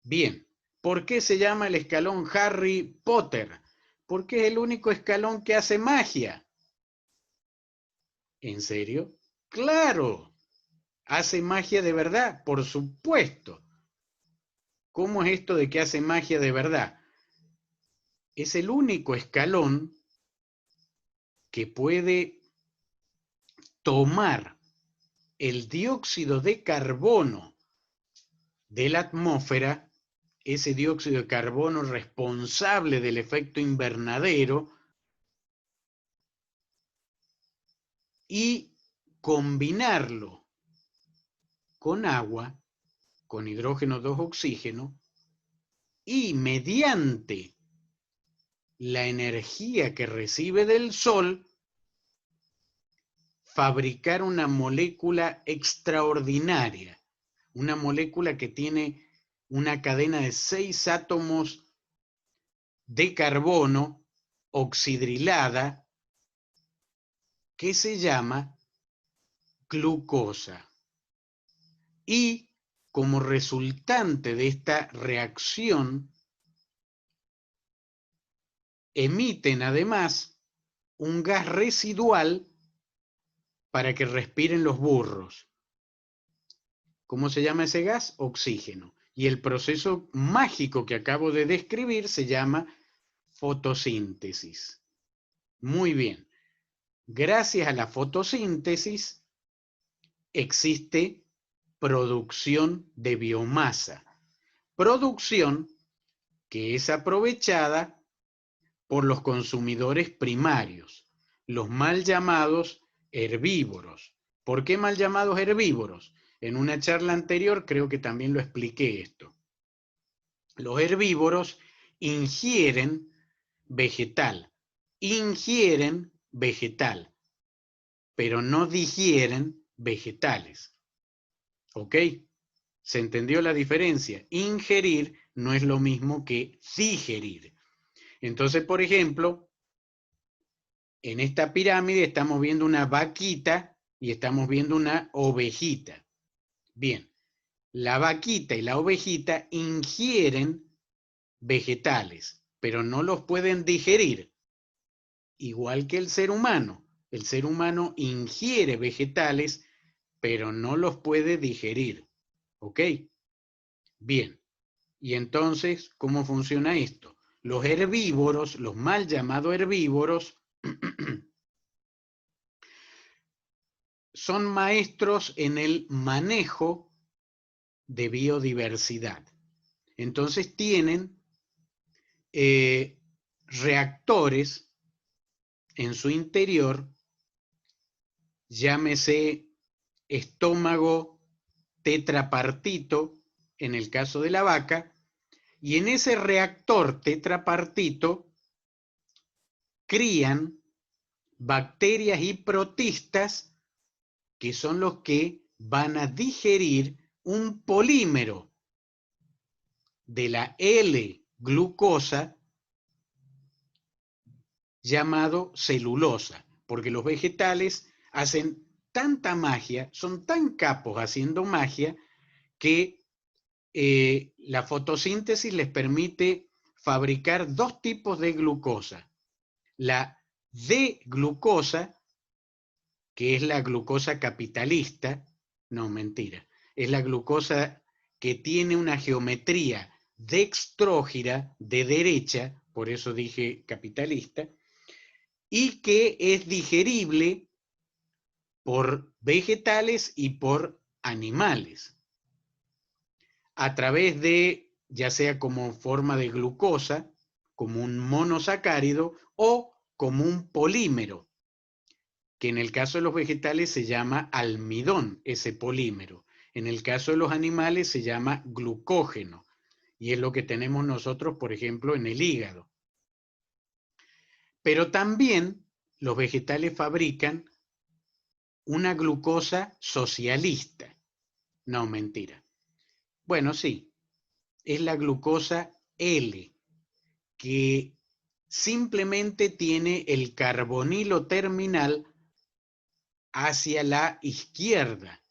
Bien. ¿Por qué se llama el escalón Harry Potter? Porque es el único escalón que hace magia. ¿En serio? ¡Claro! Hace magia de verdad, por supuesto. ¿Cómo es esto de que hace magia de verdad? Es el único escalón que puede tomar el dióxido de carbono de la atmósfera, ese dióxido de carbono responsable del efecto invernadero, y combinarlo con agua, con hidrógeno 2 oxígeno, y mediante la energía que recibe del sol, fabricar una molécula extraordinaria, una molécula que tiene una cadena de 6 átomos de carbono oxidrilada, que se llama glucosa. Y como resultante de esta reacción, emiten además un gas residual para que respiren los burros. ¿Cómo se llama ese gas? Oxígeno. Y el proceso mágico que acabo de describir se llama fotosíntesis. Muy bien. Gracias a la fotosíntesis existe producción de biomasa. Producción que es aprovechada por los consumidores primarios, los mal llamados herbívoros. ¿Por qué mal llamados herbívoros? En una charla anterior creo que también lo expliqué esto. Los herbívoros ingieren vegetal, pero no digieren vegetales. ¿Ok? ¿Se entendió la diferencia? Ingerir no es lo mismo que digerir. Entonces, por ejemplo, en esta pirámide estamos viendo una vaquita y estamos viendo una ovejita. Bien, la vaquita y la ovejita ingieren vegetales, pero no los pueden digerir. Igual que el ser humano. El ser humano ingiere vegetales, pero no los puede digerir. ¿Ok? Bien. Y entonces, ¿cómo funciona esto? Los herbívoros, los mal llamados herbívoros, son maestros en el manejo de biodiversidad. Entonces tienen reactores en su interior, llámese estómago tetrapartito en el caso de la vaca, y en ese reactor tetrapartito crían bacterias y protistas que son los que van a digerir un polímero de la L-glucosa llamado celulosa, porque los vegetales hacen tanta magia, son tan capos haciendo magia, que la fotosíntesis les permite fabricar dos tipos de glucosa. La D-glucosa, que es la glucosa capitalista, no, mentira, es la glucosa que tiene una geometría dextrógira de derecha, por eso dije capitalista, y que es digerible por vegetales y por animales, a través de, ya sea como forma de glucosa, como un monosacárido, o como un polímero, que en el caso de los vegetales se llama almidón, ese polímero. En el caso de los animales se llama glucógeno, y es lo que tenemos nosotros, por ejemplo, en el hígado. Pero también los vegetales fabrican una glucosa socialista. No, mentira. Bueno, sí, es la glucosa L, que simplemente tiene el carbonilo terminal hacia la izquierda.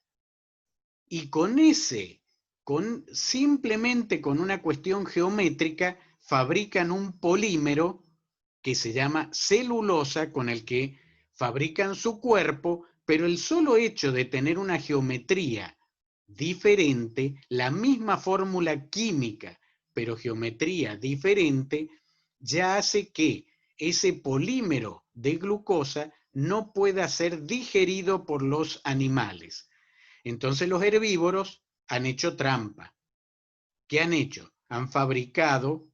Y simplemente con una cuestión geométrica, fabrican un polímero que se llama celulosa, con el que fabrican su cuerpo, pero el solo hecho de tener una geometría diferente, la misma fórmula química, pero geometría diferente, ya hace que ese polímero de glucosa no pueda ser digerido por los animales. Entonces los herbívoros han hecho trampa. ¿Qué han hecho? Han fabricado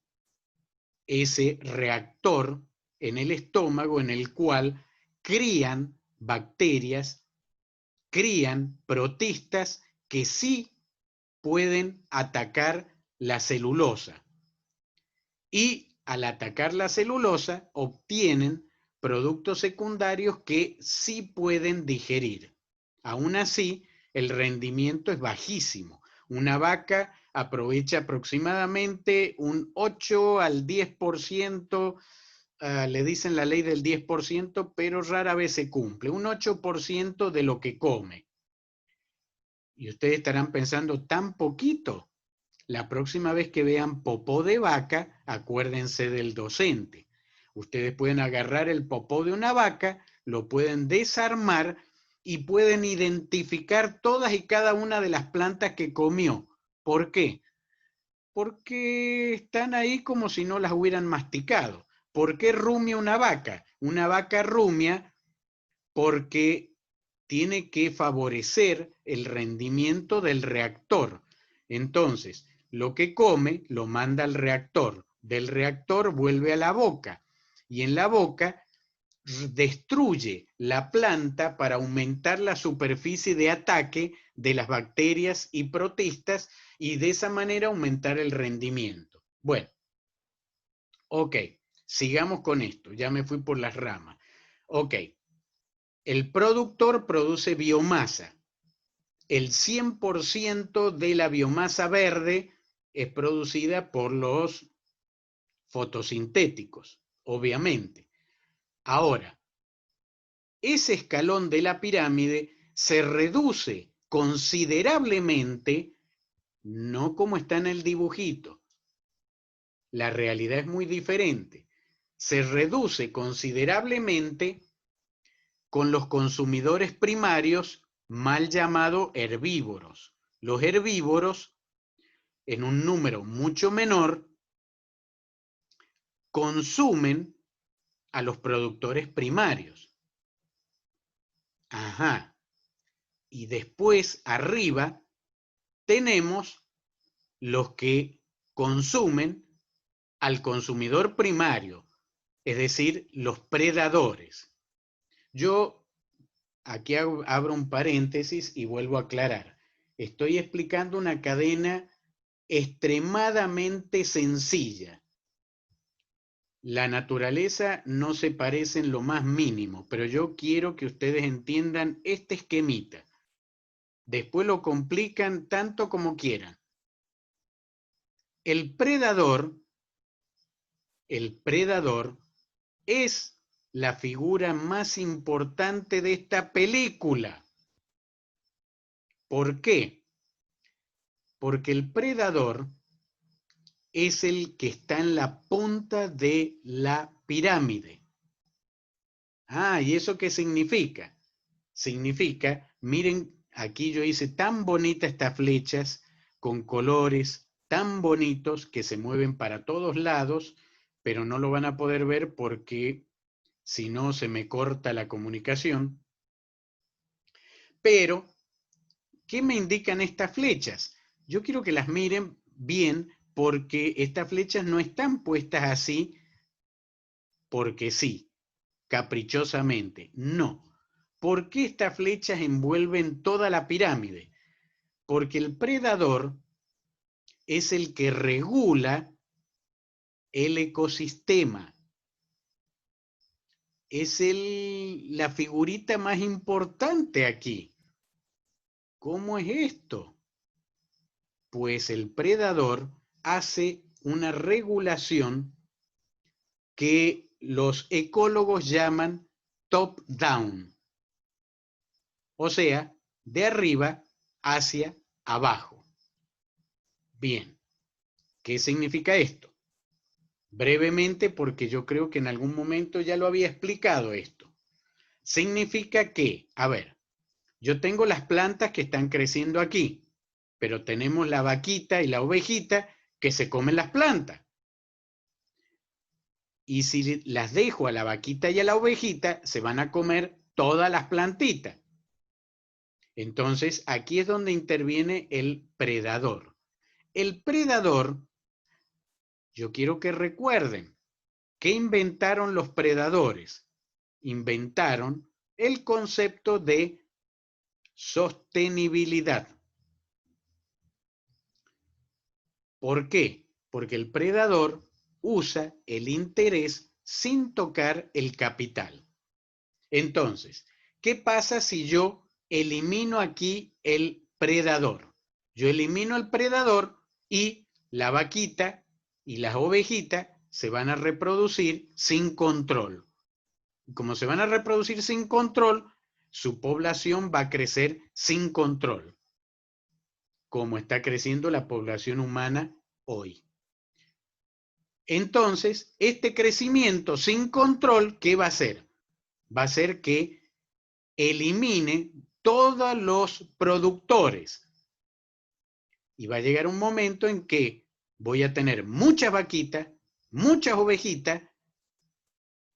ese reactor en el estómago en el cual crían bacterias, crían protistas que sí pueden atacar la celulosa. Y al atacar la celulosa obtienen productos secundarios que sí pueden digerir. Aún así, el rendimiento es bajísimo. Una vaca aprovecha aproximadamente un 8 al 10%, le dicen la ley del 10%, pero rara vez se cumple. Un 8% de lo que come. Y ustedes estarán pensando, ¿tan poquito? La próxima vez que vean popó de vaca, acuérdense del docente. Ustedes pueden agarrar el popó de una vaca, lo pueden desarmar y pueden identificar todas y cada una de las plantas que comió. ¿Por qué? Porque están ahí como si no las hubieran masticado. ¿Por qué rumia una vaca? Una vaca rumia porque tiene que favorecer el rendimiento del reactor. Entonces, lo que come lo manda al reactor. Del reactor vuelve a la boca. Y en la boca destruye la planta para aumentar la superficie de ataque de las bacterias y protistas y de esa manera aumentar el rendimiento. Bueno, ok, sigamos con esto. Ya me fui por las ramas. Ok, el productor produce biomasa. El 100% de la biomasa verde es producida por los fotosintéticos, obviamente. Ahora, ese escalón de la pirámide se reduce considerablemente, no como está en el dibujito. La realidad es muy diferente. Se reduce considerablemente con los consumidores primarios, mal llamados herbívoros. Los herbívoros, en un número mucho menor, consumen a los productores primarios. Ajá. Y después, arriba, tenemos los que consumen al consumidor primario, es decir, los predadores. Yo aquí abro un paréntesis y vuelvo a aclarar. Estoy explicando una cadena extremadamente sencilla. La naturaleza no se parece en lo más mínimo, pero yo quiero que ustedes entiendan este esquemita. Después lo complican tanto como quieran. El predador es la figura más importante de esta película. ¿Por qué? Porque el predador es el que está en la punta de la pirámide. Ah, ¿y eso qué significa? Significa, miren, aquí yo hice tan bonitas estas flechas con colores tan bonitos que se mueven para todos lados, pero no lo van a poder ver porque si no se me corta la comunicación. Pero, ¿qué me indican estas flechas? Yo quiero que las miren bien porque estas flechas no están puestas así porque sí, caprichosamente. No. ¿Por qué estas flechas envuelven toda la pirámide? Porque el predador es el que regula el ecosistema. Es la figurita más importante aquí. ¿Cómo es esto? Pues el predador hace una regulación que los ecólogos llaman top-down. O sea, de arriba hacia abajo. Bien, ¿qué significa esto? Brevemente, porque yo creo que en algún momento ya lo había explicado esto. Significa que, a ver, yo tengo las plantas que están creciendo aquí, pero tenemos la vaquita y la ovejita que se comen las plantas. Y si las dejo a la vaquita y a la ovejita, se van a comer todas las plantitas. Entonces, aquí es donde interviene el predador. El predador, yo quiero que recuerden, ¿qué inventaron los predadores? Inventaron el concepto de sostenibilidad. ¿Por qué? Porque el predador usa el interés sin tocar el capital. Entonces, ¿qué pasa si yo elimino aquí el predador? Yo elimino el predador y la vaquita y las ovejitas se van a reproducir sin control. Como se van a reproducir sin control, su población va a crecer sin control, como está creciendo la población humana hoy. Entonces, este crecimiento sin control, ¿qué va a hacer? Va a hacer que elimine todos los productores. Y va a llegar un momento en que voy a tener muchas vaquitas, muchas ovejitas,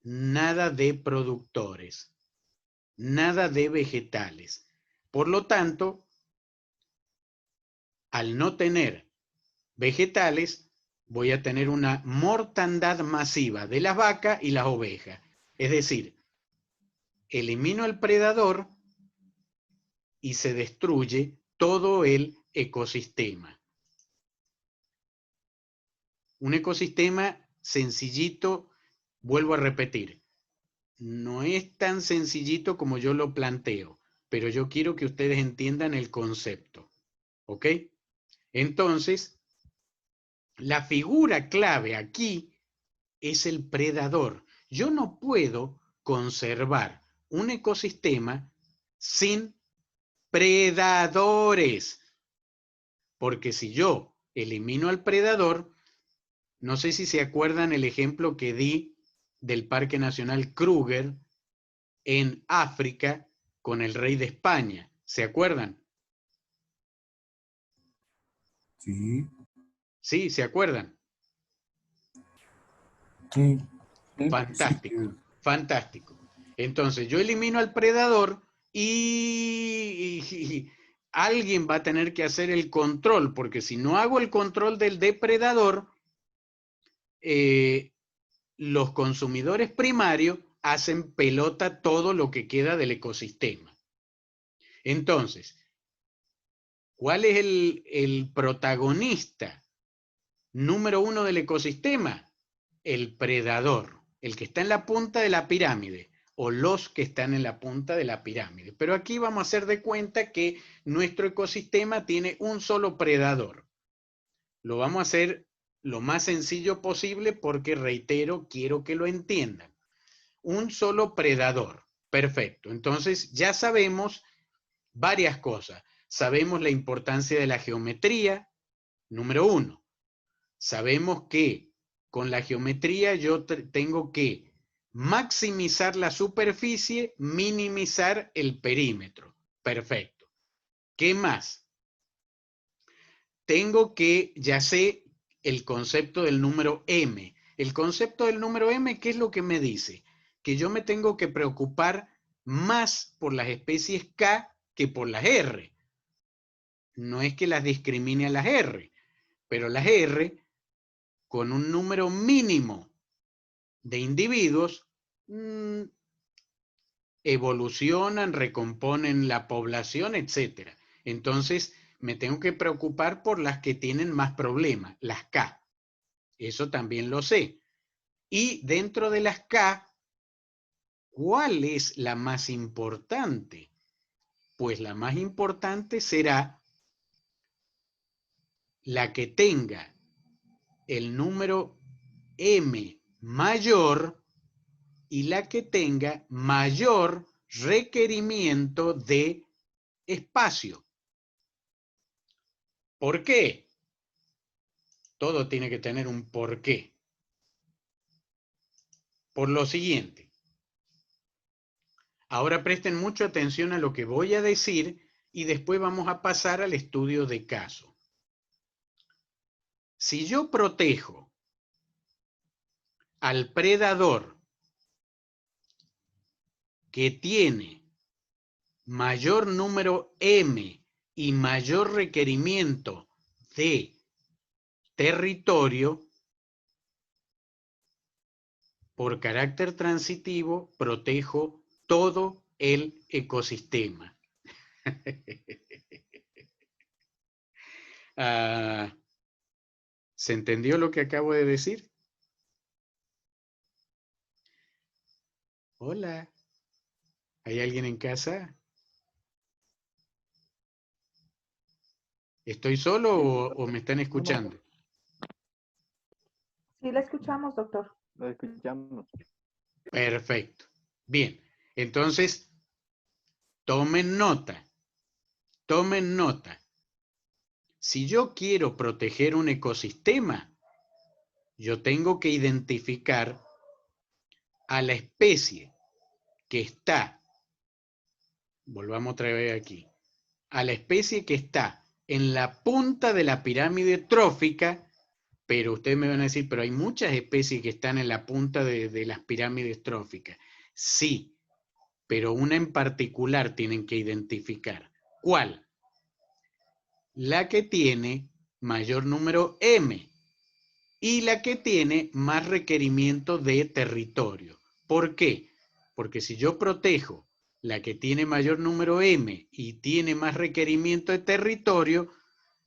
nada de productores, nada de vegetales. Por lo tanto, al no tener vegetales, voy a tener una mortandad masiva de las vacas y las ovejas. Es decir, elimino el predador y se destruye todo el ecosistema. Un ecosistema sencillito, vuelvo a repetir, no es tan sencillito como yo lo planteo, pero yo quiero que ustedes entiendan el concepto. ¿Ok? Entonces, la figura clave aquí es el predador. Yo no puedo conservar un ecosistema sin predadores. Porque si yo elimino al predador, no sé si se acuerdan el ejemplo que di del Parque Nacional Kruger en África con el rey de España. ¿Se acuerdan? Sí. Sí, ¿se acuerdan? Sí. Fantástico, fantástico. Entonces yo elimino al predador y alguien va a tener que hacer el control, porque si no hago el control del depredador, los consumidores primarios hacen pelota todo lo que queda del ecosistema. Entonces, ¿cuál es el protagonista número uno del ecosistema? El predador, el que está en la punta de la pirámide, o los que están en la punta de la pirámide. Pero aquí vamos a hacer de cuenta que nuestro ecosistema tiene un solo predador. Lo vamos a hacer lo más sencillo posible porque, reitero, quiero que lo entiendan. Un solo predador. Perfecto. Entonces ya sabemos varias cosas. Sabemos la importancia de la geometría, número uno. Sabemos que con la geometría yo tengo que maximizar la superficie, minimizar el perímetro. Perfecto. ¿Qué más? Tengo que, ya sé, el concepto del número M. El concepto del número M, ¿qué es lo que me dice? Que yo me tengo que preocupar más por las especies K que por las R. No es que las discrimine a las R, pero las R, con un número mínimo de individuos, evolucionan, recomponen la población, etc. Entonces, me tengo que preocupar por las que tienen más problemas, las K. Eso también lo sé. Y dentro de las K, ¿cuál es la más importante? Pues la más importante será la que tenga el número M mayor y la que tenga mayor requerimiento de espacio. ¿Por qué? Todo tiene que tener un porqué. Por lo siguiente. Ahora presten mucha atención a lo que voy a decir y después vamos a pasar al estudio de caso. Si yo protejo al predador que tiene mayor número M y mayor requerimiento de territorio, por carácter transitivo, protejo todo el ecosistema. ¿Se entendió lo que acabo de decir? Hola. ¿Hay alguien en casa? ¿Estoy solo o me están escuchando? Sí, la escuchamos, doctor. Lo escuchamos. Perfecto. Bien, entonces, tomen nota. Tomen nota. Si yo quiero proteger un ecosistema, yo tengo que identificar a la especie que está, volvamos otra vez aquí, a la especie que está en la punta de la pirámide trófica, pero ustedes me van a decir, pero hay muchas especies que están en la punta de las pirámides tróficas. Sí, pero una en particular tienen que identificar. ¿Cuál? La que tiene mayor número M y la que tiene más requerimiento de territorio. ¿Por qué? Porque si yo protejo la que tiene mayor número M y tiene más requerimiento de territorio,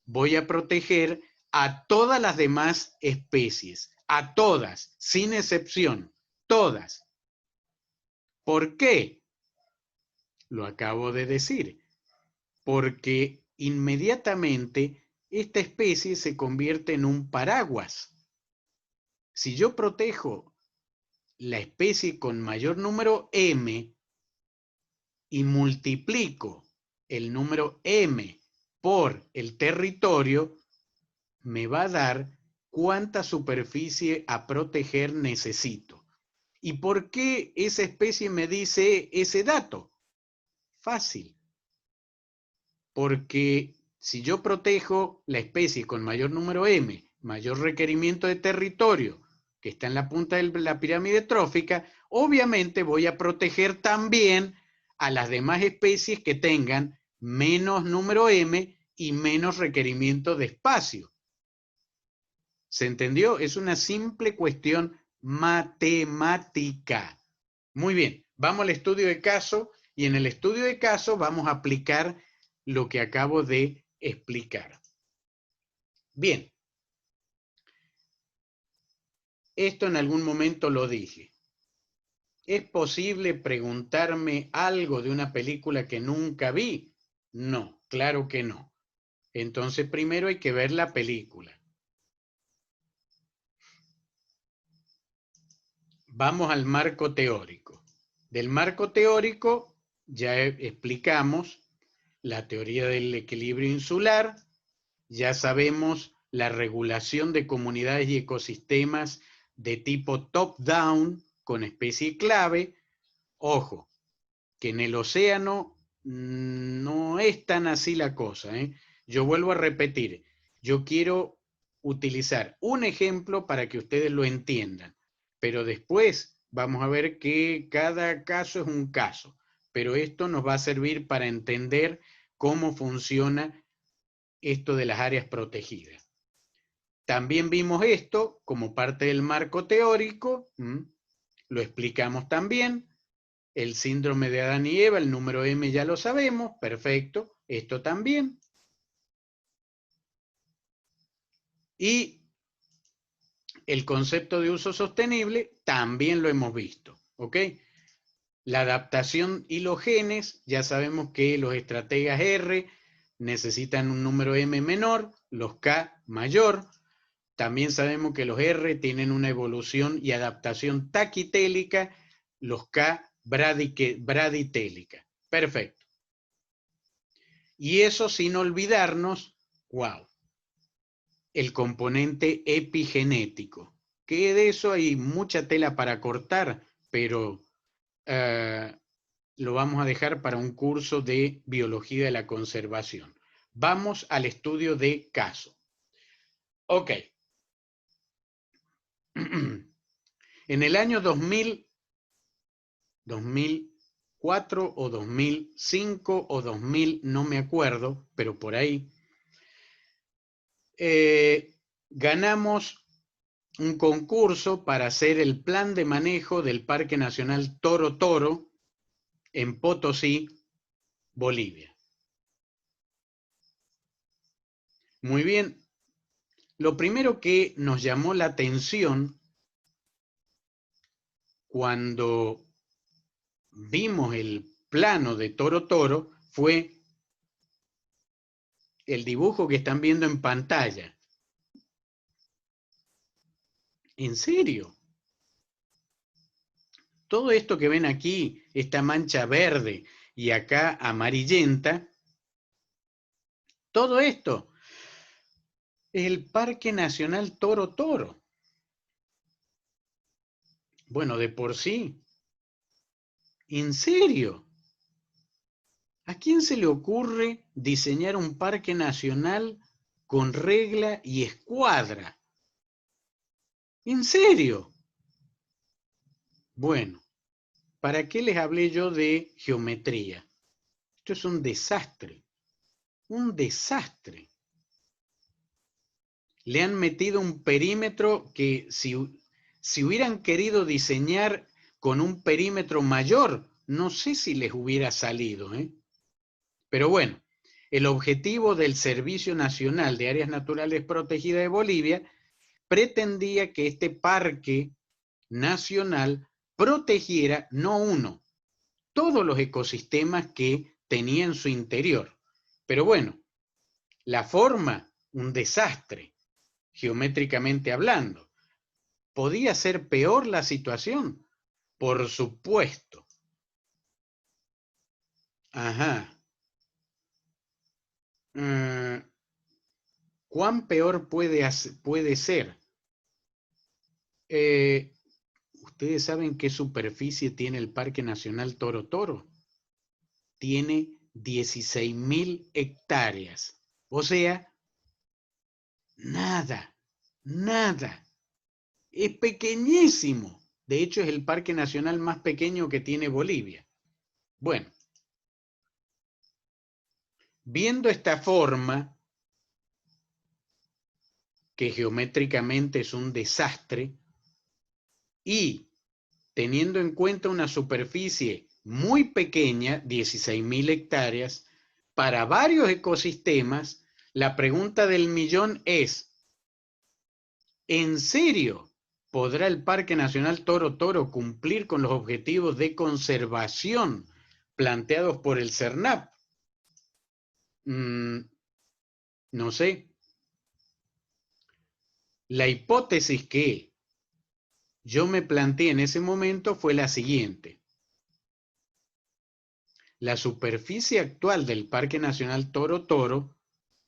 voy a proteger a todas las demás especies, a todas, sin excepción, todas. ¿Por qué? Lo acabo de decir. Porque inmediatamente esta especie se convierte en un paraguas. Si yo protejo la especie con mayor número M y multiplico el número M por el territorio, me va a dar cuánta superficie a proteger necesito. ¿Y por qué esa especie me dice ese dato? Fácil. Porque si yo protejo la especie con mayor número M, mayor requerimiento de territorio, que está en la punta de la pirámide trófica, obviamente voy a proteger también a las demás especies que tengan menos número M y menos requerimiento de espacio. ¿Se entendió? Es una simple cuestión matemática. Muy bien, vamos al estudio de caso y en el estudio de caso vamos a aplicar lo que acabo de explicar. Bien. Esto en algún momento lo dije. ¿Es posible preguntarme algo de una película que nunca vi? No, claro que no. Entonces primero hay que ver la película. Vamos al marco teórico. Del marco teórico ya explicamos la teoría del equilibrio insular, ya sabemos la regulación de comunidades y ecosistemas de tipo top-down con especie clave. Ojo, que en el océano no es tan así la cosa, ¿eh? Yo vuelvo a repetir, yo quiero utilizar un ejemplo para que ustedes lo entiendan, pero después vamos a ver que cada caso es un caso, pero esto nos va a servir para entender cómo funciona esto de las áreas protegidas. También vimos esto como parte del marco teórico, lo explicamos también, el síndrome de Adán y Eva, el número M ya lo sabemos, perfecto, esto también. Y el concepto de uso sostenible también lo hemos visto, ¿ok? La adaptación y los genes, ya sabemos que los estrategas R necesitan un número M menor, los K mayor. También sabemos que los R tienen una evolución y adaptación taquitélica, los K braditélica. Perfecto. Y eso sin olvidarnos, wow, el componente epigenético, que de eso hay mucha tela para cortar, pero lo vamos a dejar para un curso de biología de la conservación. Vamos al estudio de caso. Ok. En el año 2004 o 2005 o 2000, no me acuerdo, pero por ahí, ganamos un concurso para hacer el plan de manejo del Parque Nacional Toro Toro en Potosí, Bolivia. Muy bien. Lo primero que nos llamó la atención cuando vimos el plano de Toro Toro fue el dibujo que están viendo en pantalla. ¿En serio? Todo esto que ven aquí, esta mancha verde y acá amarillenta, todo esto es el Parque Nacional Toro Toro. Bueno, de por sí. ¿En serio? ¿A quién se le ocurre diseñar un parque nacional con regla y escuadra? ¿En serio? Bueno, ¿para qué les hablé yo de geometría? Esto es un desastre. Un desastre. Le han metido un perímetro que si hubieran querido diseñar con un perímetro mayor, no sé si les hubiera salido, ¿eh? Pero bueno, el objetivo del Servicio Nacional de Áreas Naturales Protegidas de Bolivia pretendía que este parque nacional protegiera no uno, todos los ecosistemas que tenía en su interior. Pero bueno, la forma, un desastre, geométricamente hablando. ¿Podía ser peor la situación? Por supuesto. Ajá. ¿Cuán peor puede ser? ¿Ustedes saben qué superficie tiene el Parque Nacional Toro Toro? Tiene 16.000 hectáreas. O sea, nada, nada. Es pequeñísimo. De hecho, es el parque nacional más pequeño que tiene Bolivia. Bueno, viendo esta forma, que geométricamente es un desastre, y teniendo en cuenta una superficie muy pequeña, 16.000 hectáreas, para varios ecosistemas, la pregunta del millón es, ¿en serio podrá el Parque Nacional Toro Toro cumplir con los objetivos de conservación planteados por el CERNAP? No sé. La hipótesis que yo me planteé en ese momento fue la siguiente. La superficie actual del Parque Nacional Toro Toro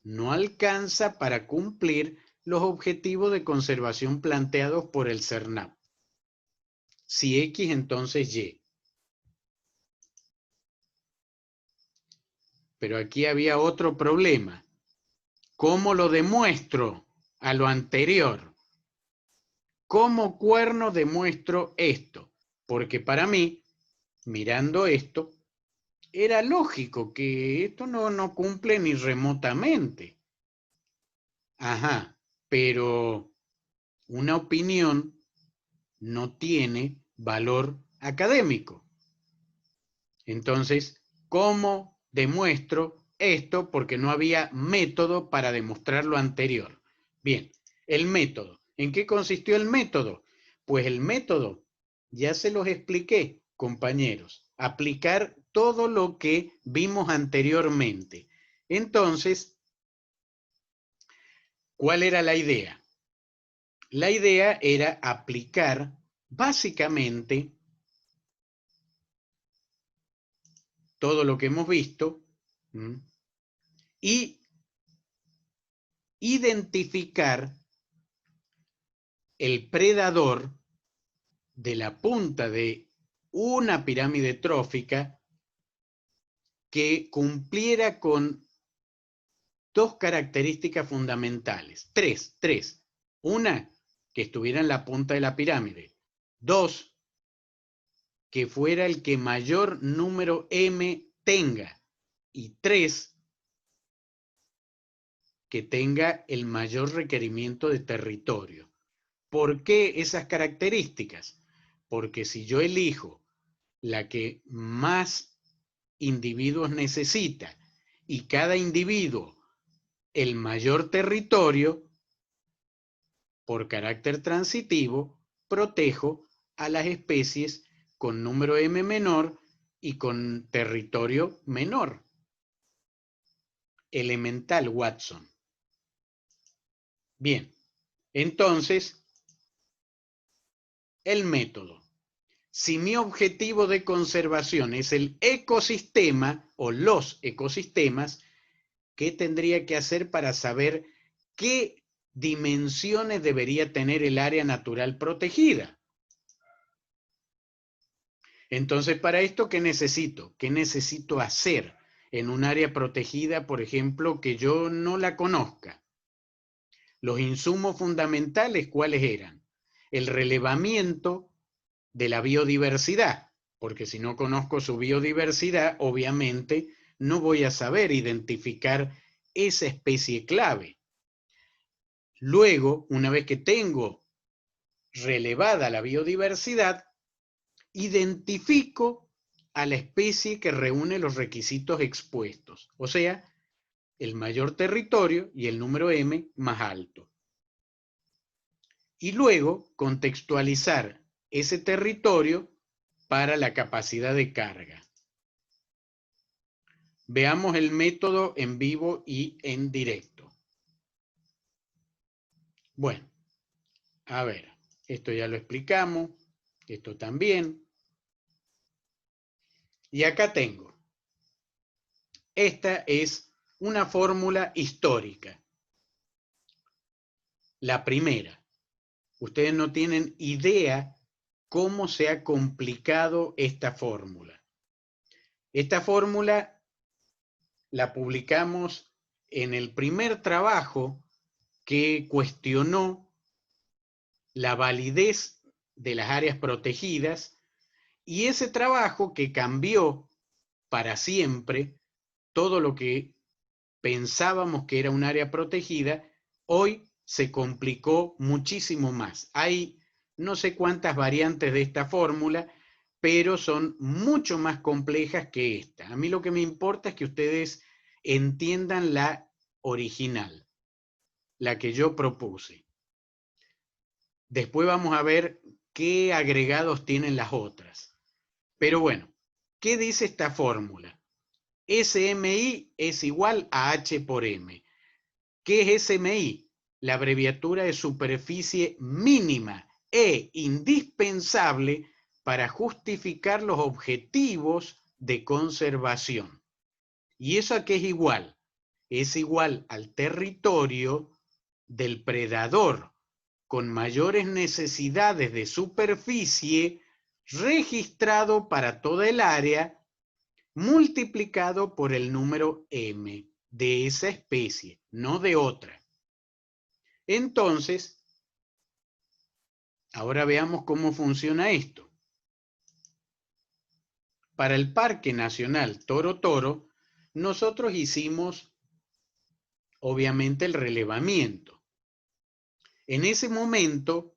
no alcanza para cumplir los objetivos de conservación planteados por el CERNAP. Si X, entonces Y. Pero aquí había otro problema. ¿Cómo lo demuestro a lo anterior? ¿Cómo cuerno demuestro esto? Porque para mí, mirando esto, era lógico que esto no cumple ni remotamente. Ajá, pero una opinión no tiene valor académico. Entonces, ¿cómo demuestro esto? Porque no había método para demostrar lo anterior. Bien, el método. ¿En qué consistió el método? Pues el método, ya se los expliqué, compañeros. Aplicar todo lo que vimos anteriormente. Entonces, ¿cuál era la idea? La idea era aplicar básicamente todo lo que hemos visto y identificar el predador de la punta de una pirámide trófica que cumpliera con dos características fundamentales. Tres. Una, que estuviera en la punta de la pirámide. Dos, que fuera el que mayor número M tenga. Y tres, que tenga el mayor requerimiento de territorio. ¿Por qué esas características? Porque si yo elijo la que más individuos necesita y cada individuo el mayor territorio, por carácter transitivo, protejo a las especies con número M menor y con territorio menor. Elemental, Watson. Bien, entonces, el método. Si mi objetivo de conservación es el ecosistema o los ecosistemas, ¿qué tendría que hacer para saber qué dimensiones debería tener el área natural protegida? Entonces, para esto, ¿qué necesito? ¿Qué necesito hacer en un área protegida, por ejemplo, que yo no la conozca? Los insumos fundamentales, ¿cuáles eran? El relevamiento de la biodiversidad, porque si no conozco su biodiversidad, obviamente no voy a saber identificar esa especie clave. Luego, una vez que tengo relevada la biodiversidad, identifico a la especie que reúne los requisitos expuestos, o sea, el mayor territorio y el número M más alto. Y luego contextualizar ese territorio para la capacidad de carga. Veamos el método en vivo y en directo. Bueno, a ver. Esto ya lo explicamos. Esto también. Y acá tengo. Esta es una fórmula histórica. La primera. Ustedes no tienen idea cómo se ha complicado esta fórmula. Esta fórmula la publicamos en el primer trabajo que cuestionó la validez de las áreas protegidas, y ese trabajo que cambió para siempre todo lo que pensábamos que era un área protegida, hoy se complicó muchísimo más. Hay no sé cuántas variantes de esta fórmula, pero son mucho más complejas que esta. A mí lo que me importa es que ustedes entiendan la original, la que yo propuse. Después vamos a ver qué agregados tienen las otras. Pero bueno, ¿qué dice esta fórmula? SMI es igual a H por M. ¿Qué es SMI? La abreviatura de superficie mínima e indispensable para justificar los objetivos de conservación. ¿Y eso a qué es igual? Es igual al territorio del predador con mayores necesidades de superficie registrado para toda el área, multiplicado por el número M de esa especie, no de otra. Entonces, ahora veamos cómo funciona esto. Para el Parque Nacional Toro Toro, nosotros hicimos, obviamente, el relevamiento. En ese momento,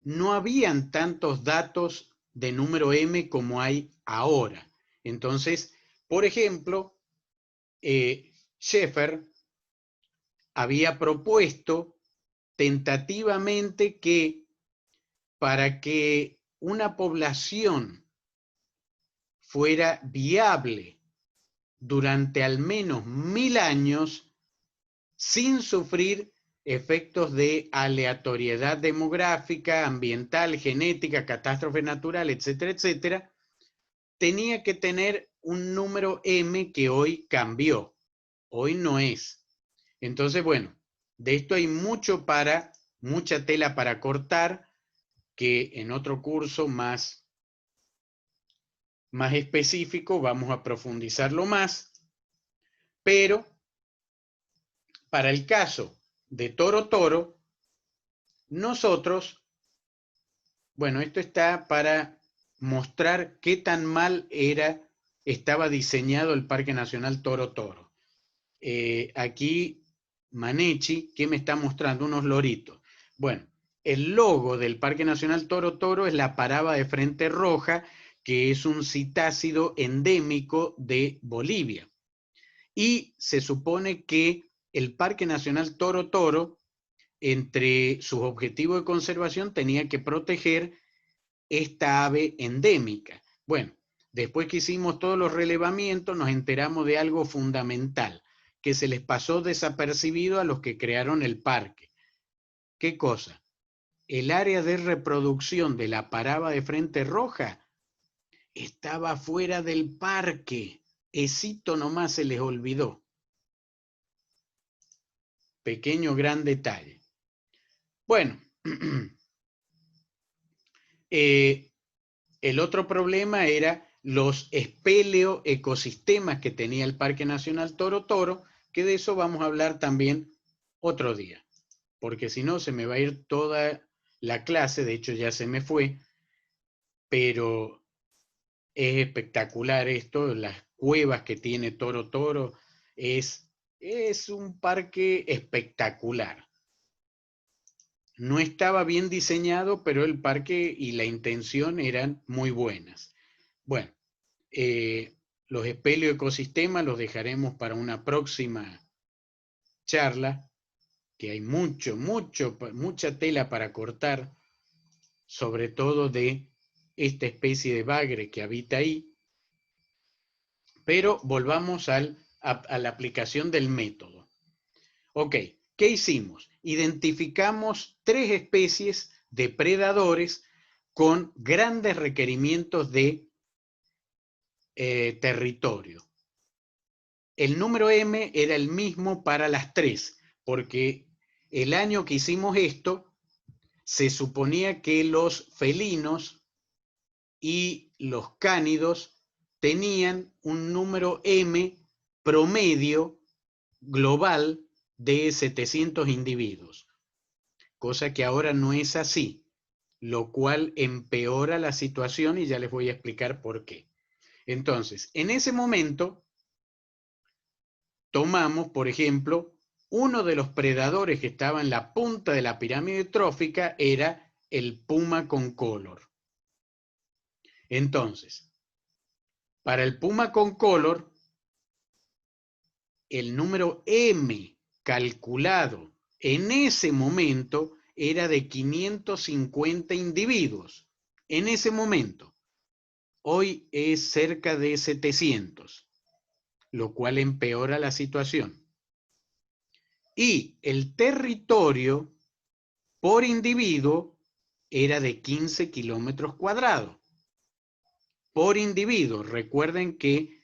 no habían tantos datos de número M como hay ahora. Entonces, por ejemplo, Schaeffer había propuesto tentativamente que para que una población fuera viable durante al menos 1000 años sin sufrir efectos de aleatoriedad demográfica, ambiental, genética, catástrofe natural, etcétera, etcétera, tenía que tener un número M que hoy cambió. Hoy no es. Entonces, bueno, de esto hay mucha tela para cortar, que en otro curso más específico vamos a profundizarlo más, pero para el caso de Toro Toro, nosotros, bueno, esto está para mostrar qué tan mal estaba diseñado el Parque Nacional Toro Toro. Aquí Manechi, ¿qué me está mostrando? Unos loritos. Bueno, el logo del Parque Nacional Toro Toro es la paraba de frente roja, que es un citácido endémico de Bolivia. Y se supone que el Parque Nacional Toro Toro, entre sus objetivos de conservación, tenía que proteger esta ave endémica. Bueno, después que hicimos todos los relevamientos, nos enteramos de algo fundamental, que se les pasó desapercibido a los que crearon el parque. ¿Qué cosa? El área de reproducción de la paraba de frente roja estaba fuera del parque. Esito nomás se les olvidó. Pequeño gran detalle. Bueno, el otro problema era los espeleoecosistemas que tenía el Parque Nacional Toro Toro, que de eso vamos a hablar también otro día, porque si no se me va a ir toda la clase, de hecho ya se me fue, pero es espectacular esto, las cuevas que tiene Toro Toro, es un parque espectacular. No estaba bien diseñado, pero el parque y la intención eran muy buenas. Bueno, los espeleoecosistemas los dejaremos para una próxima charla, que hay mucha tela para cortar, sobre todo de esta especie de bagre que habita ahí. Pero volvamos a la aplicación del método. Ok, ¿qué hicimos? Identificamos 3 especies depredadores con grandes requerimientos de territorio. El número M era el mismo para las tres, porque el año que hicimos esto, se suponía que los felinos y los cánidos tenían un número M promedio global de 700 individuos, cosa que ahora no es así, lo cual empeora la situación y ya les voy a explicar por qué. Entonces, en ese momento, tomamos, por ejemplo, uno de los predadores que estaba en la punta de la pirámide trófica era el puma con color. Entonces, para el puma con color, el número M calculado en ese momento era de 550 individuos. En ese momento. Hoy es cerca de 700, lo cual empeora la situación. Y el territorio por individuo era de 15 kilómetros cuadrados. Por individuo, recuerden que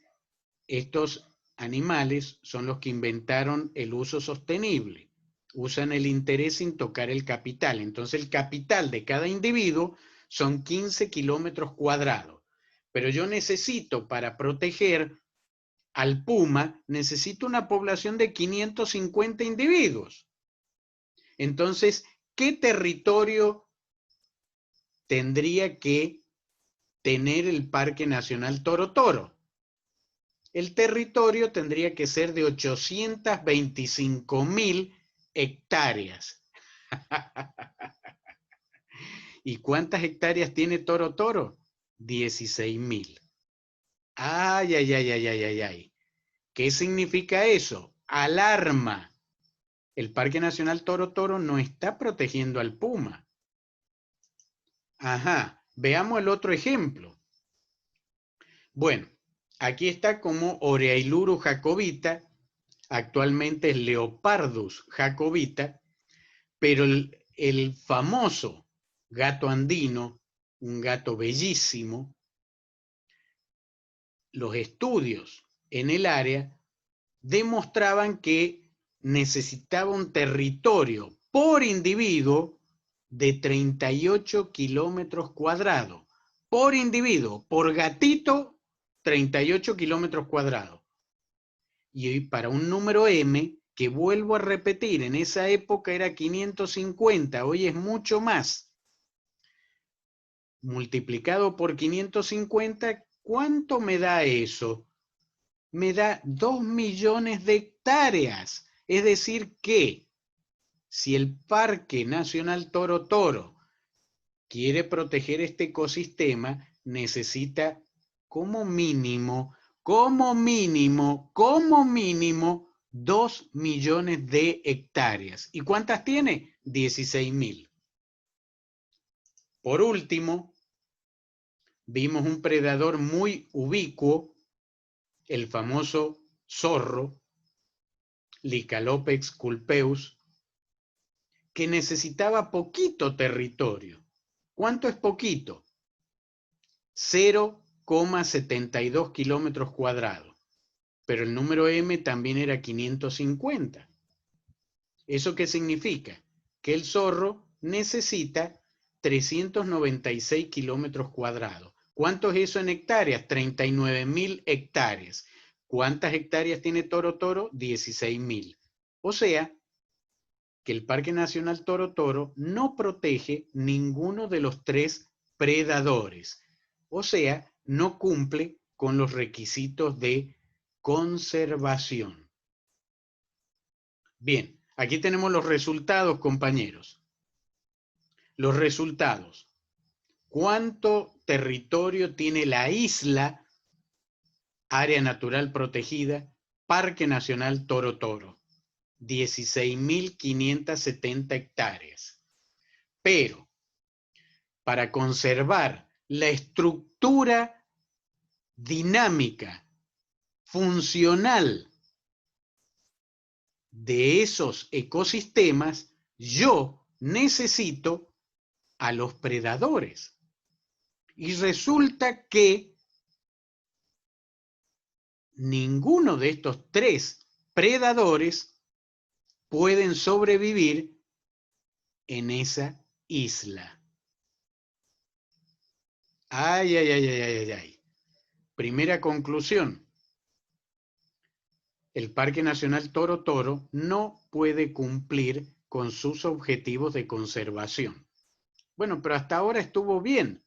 estos animales son los que inventaron el uso sostenible. Usan el interés sin tocar el capital. Entonces el capital de cada individuo son 15 kilómetros cuadrados. Pero yo necesito, para proteger al puma, necesito una población de 550 individuos. Entonces, ¿qué territorio tendría que tener el Parque Nacional Toro Toro? El territorio tendría que ser de 825.000 hectáreas. ¿Y cuántas hectáreas tiene Toro Toro? 16.000. Ay, ay, ay, ay, ay, ay, ay. ¿Qué significa eso? Alarma. El Parque Nacional Toro Toro no está protegiendo al puma. Ajá. Veamos el otro ejemplo. Bueno, aquí está como Oreailuru jacobita. Actualmente es Leopardus jacobita. Pero el famoso gato andino, un gato bellísimo, los estudios en el área demostraban que necesitaba un territorio por individuo de 38 kilómetros cuadrados. Por individuo, por gatito, 38 kilómetros cuadrados. Y para un número M, que vuelvo a repetir, en esa época era 550, hoy es mucho más. Multiplicado por 550, ¿cuánto me da eso? Me da 2 millones de hectáreas. Es decir que si el Parque Nacional Toro Toro quiere proteger este ecosistema, necesita como mínimo 2 millones de hectáreas. ¿Y cuántas tiene? 16.000. Por último, vimos un predador muy ubicuo, el famoso zorro, Licalopex culpeus, que necesitaba poquito territorio. ¿Cuánto es poquito? 0,72 kilómetros cuadrados. Pero el número M también era 550. ¿Eso qué significa? Que el zorro necesita 396 kilómetros cuadrados. ¿Cuánto es eso en hectáreas? 39.000 hectáreas. ¿Cuántas hectáreas tiene Toro Toro? 16.000. O sea, que el Parque Nacional Toro Toro no protege ninguno de los tres predadores. O sea, no cumple con los requisitos de conservación. Bien, aquí tenemos los resultados, compañeros. Los resultados. ¿Cuánto territorio tiene la isla, área natural protegida, Parque Nacional Toro Toro? 16.570 hectáreas. Pero, para conservar la estructura dinámica, funcional de esos ecosistemas, yo necesito a los predadores. Y resulta que ninguno de estos 3 predadores pueden sobrevivir en esa isla. Ay, ay, ay, ay, ay, ay. Primera conclusión. El Parque Nacional Toro Toro no puede cumplir con sus objetivos de conservación. Bueno, pero hasta ahora estuvo bien.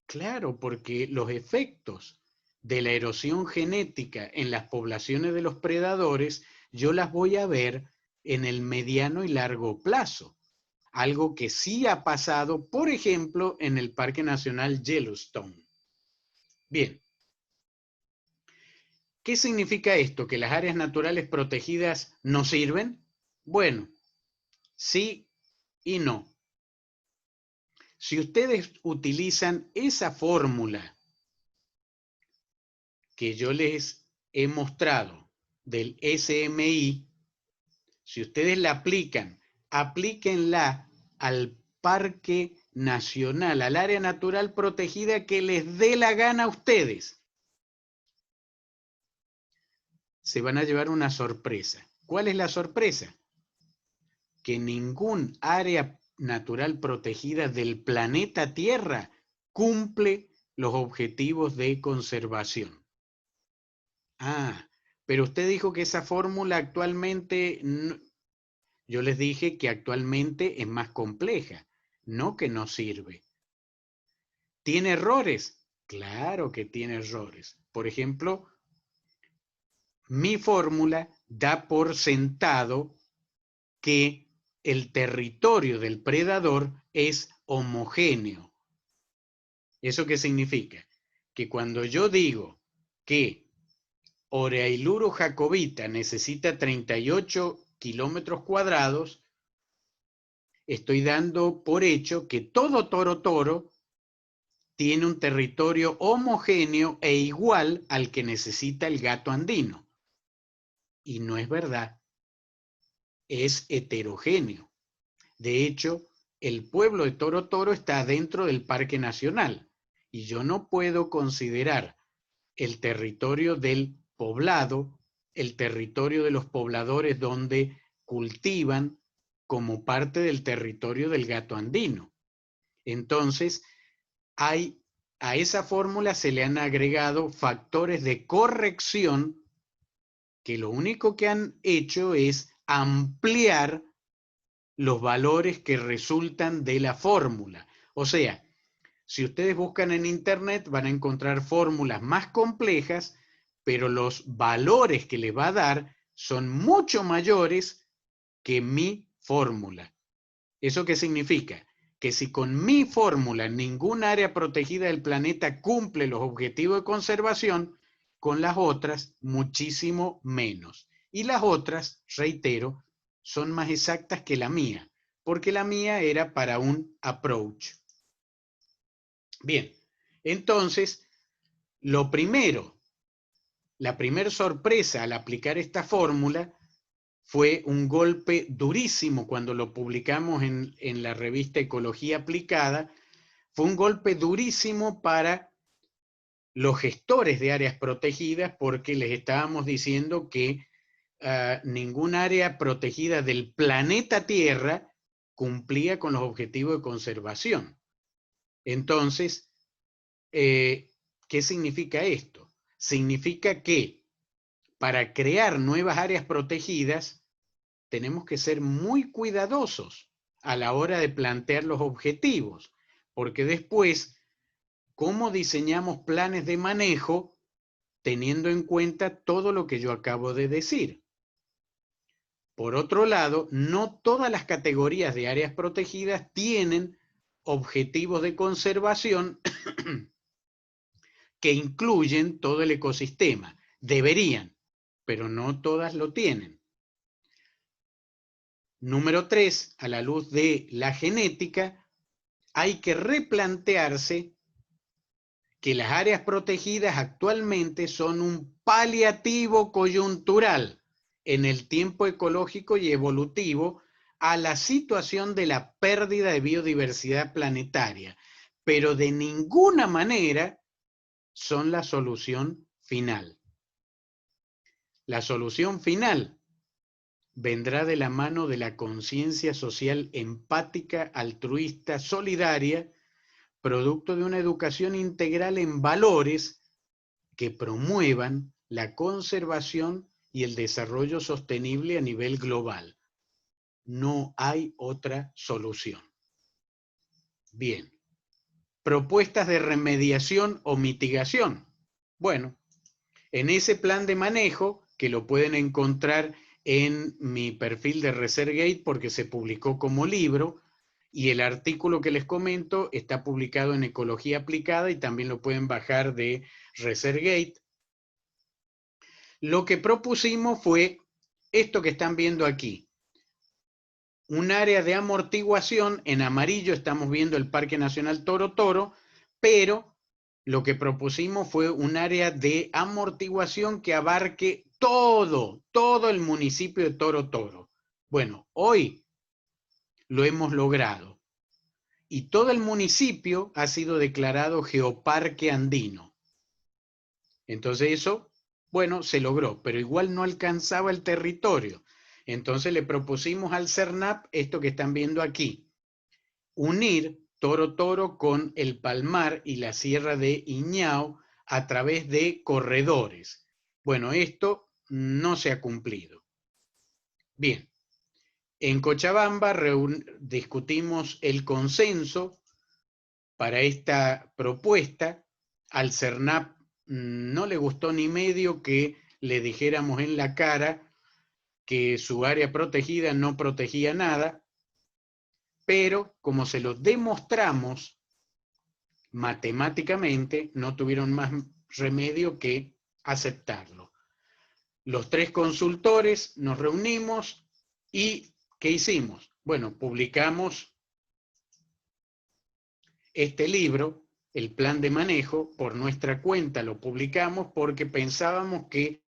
Claro, porque los efectos de la erosión genética en las poblaciones de los predadores, yo las voy a ver en el mediano y largo plazo. Algo que sí ha pasado, por ejemplo, en el Parque Nacional Yellowstone. Bien. ¿Qué significa esto? ¿Que las áreas naturales protegidas no sirven? Bueno, sí y no. Si ustedes utilizan esa fórmula que yo les he mostrado del SMI, si ustedes la aplican, aplíquenla al Parque Nacional, al área natural protegida que les dé la gana a ustedes. Se van a llevar una sorpresa. ¿Cuál es la sorpresa? Que ningún área natural protegida del planeta Tierra cumple los objetivos de conservación. Ah, pero usted dijo que esa fórmula actualmente, yo les dije que actualmente es más compleja, no que no sirve. ¿Tiene errores? Claro que tiene errores. Por ejemplo, mi fórmula da por sentado que el territorio del predador es homogéneo. ¿Eso qué significa? Que cuando yo digo que Oreailuro jacobita necesita 38 kilómetros cuadrados, estoy dando por hecho que todo toro toro tiene un territorio homogéneo e igual al que necesita el gato andino. Y no es verdad. Es heterogéneo. De hecho, el pueblo de Toro Toro está dentro del Parque Nacional y yo no puedo considerar el territorio del poblado, el territorio de los pobladores donde cultivan como parte del territorio del gato andino. Entonces, a esa fórmula se le han agregado factores de corrección que lo único que han hecho es ampliar los valores que resultan de la fórmula. O sea, si ustedes buscan en internet van a encontrar fórmulas más complejas, pero los valores que les va a dar son mucho mayores que mi fórmula. ¿Eso qué significa? Que si con mi fórmula ningún área protegida del planeta cumple los objetivos de conservación, con las otras muchísimo menos. Y las otras, reitero, son más exactas que la mía, porque la mía era para un approach. Bien, entonces, la primera sorpresa al aplicar esta fórmula fue un golpe durísimo cuando lo publicamos en la revista Ecología Aplicada. Fue un golpe durísimo para los gestores de áreas protegidas porque les estábamos diciendo que ningún área protegida del planeta Tierra cumplía con los objetivos de conservación. Entonces, ¿qué significa esto? Significa que para crear nuevas áreas protegidas tenemos que ser muy cuidadosos a la hora de plantear los objetivos, porque después, ¿cómo diseñamos planes de manejo teniendo en cuenta todo lo que yo acabo de decir? Por otro lado, no todas las categorías de áreas protegidas tienen objetivos de conservación que incluyen todo el ecosistema. Deberían, pero no todas lo tienen. Número 3, a la luz de la genética, hay que replantearse que las áreas protegidas actualmente son un paliativo coyuntural en el tiempo ecológico y evolutivo a la situación de la pérdida de biodiversidad planetaria, pero de ninguna manera son la solución final. La solución final vendrá de la mano de la conciencia social empática, altruista, solidaria, producto de una educación integral en valores que promuevan la conservación y el desarrollo sostenible a nivel global. No hay otra solución. Bien. Propuestas de remediación o mitigación. Bueno, en ese plan de manejo, que lo pueden encontrar en mi perfil de ResearchGate porque se publicó como libro, y el artículo que les comento está publicado en Ecología Aplicada y también lo pueden bajar de ResearchGate. Lo que propusimos fue esto que están viendo aquí. Un área de amortiguación, en amarillo estamos viendo el Parque Nacional Toro Toro, pero lo que propusimos fue un área de amortiguación que abarque todo el municipio de Toro Toro. Bueno, hoy lo hemos logrado. Y todo el municipio ha sido declarado geoparque andino. Entonces eso, bueno, se logró, pero igual no alcanzaba el territorio. Entonces le propusimos al CERNAP esto que están viendo aquí. Unir Toro Toro con el Palmar y la Sierra de Iñao a través de corredores. Bueno, esto no se ha cumplido. Bien. En Cochabamba discutimos el consenso para esta propuesta. Al CERNAP no le gustó ni medio que le dijéramos en la cara que su área protegida no protegía nada, pero como se lo demostramos matemáticamente, no tuvieron más remedio que aceptarlo. Los 3 consultores nos reunimos y ¿qué hicimos? Bueno, publicamos este libro, el plan de manejo, por nuestra cuenta lo publicamos porque pensábamos que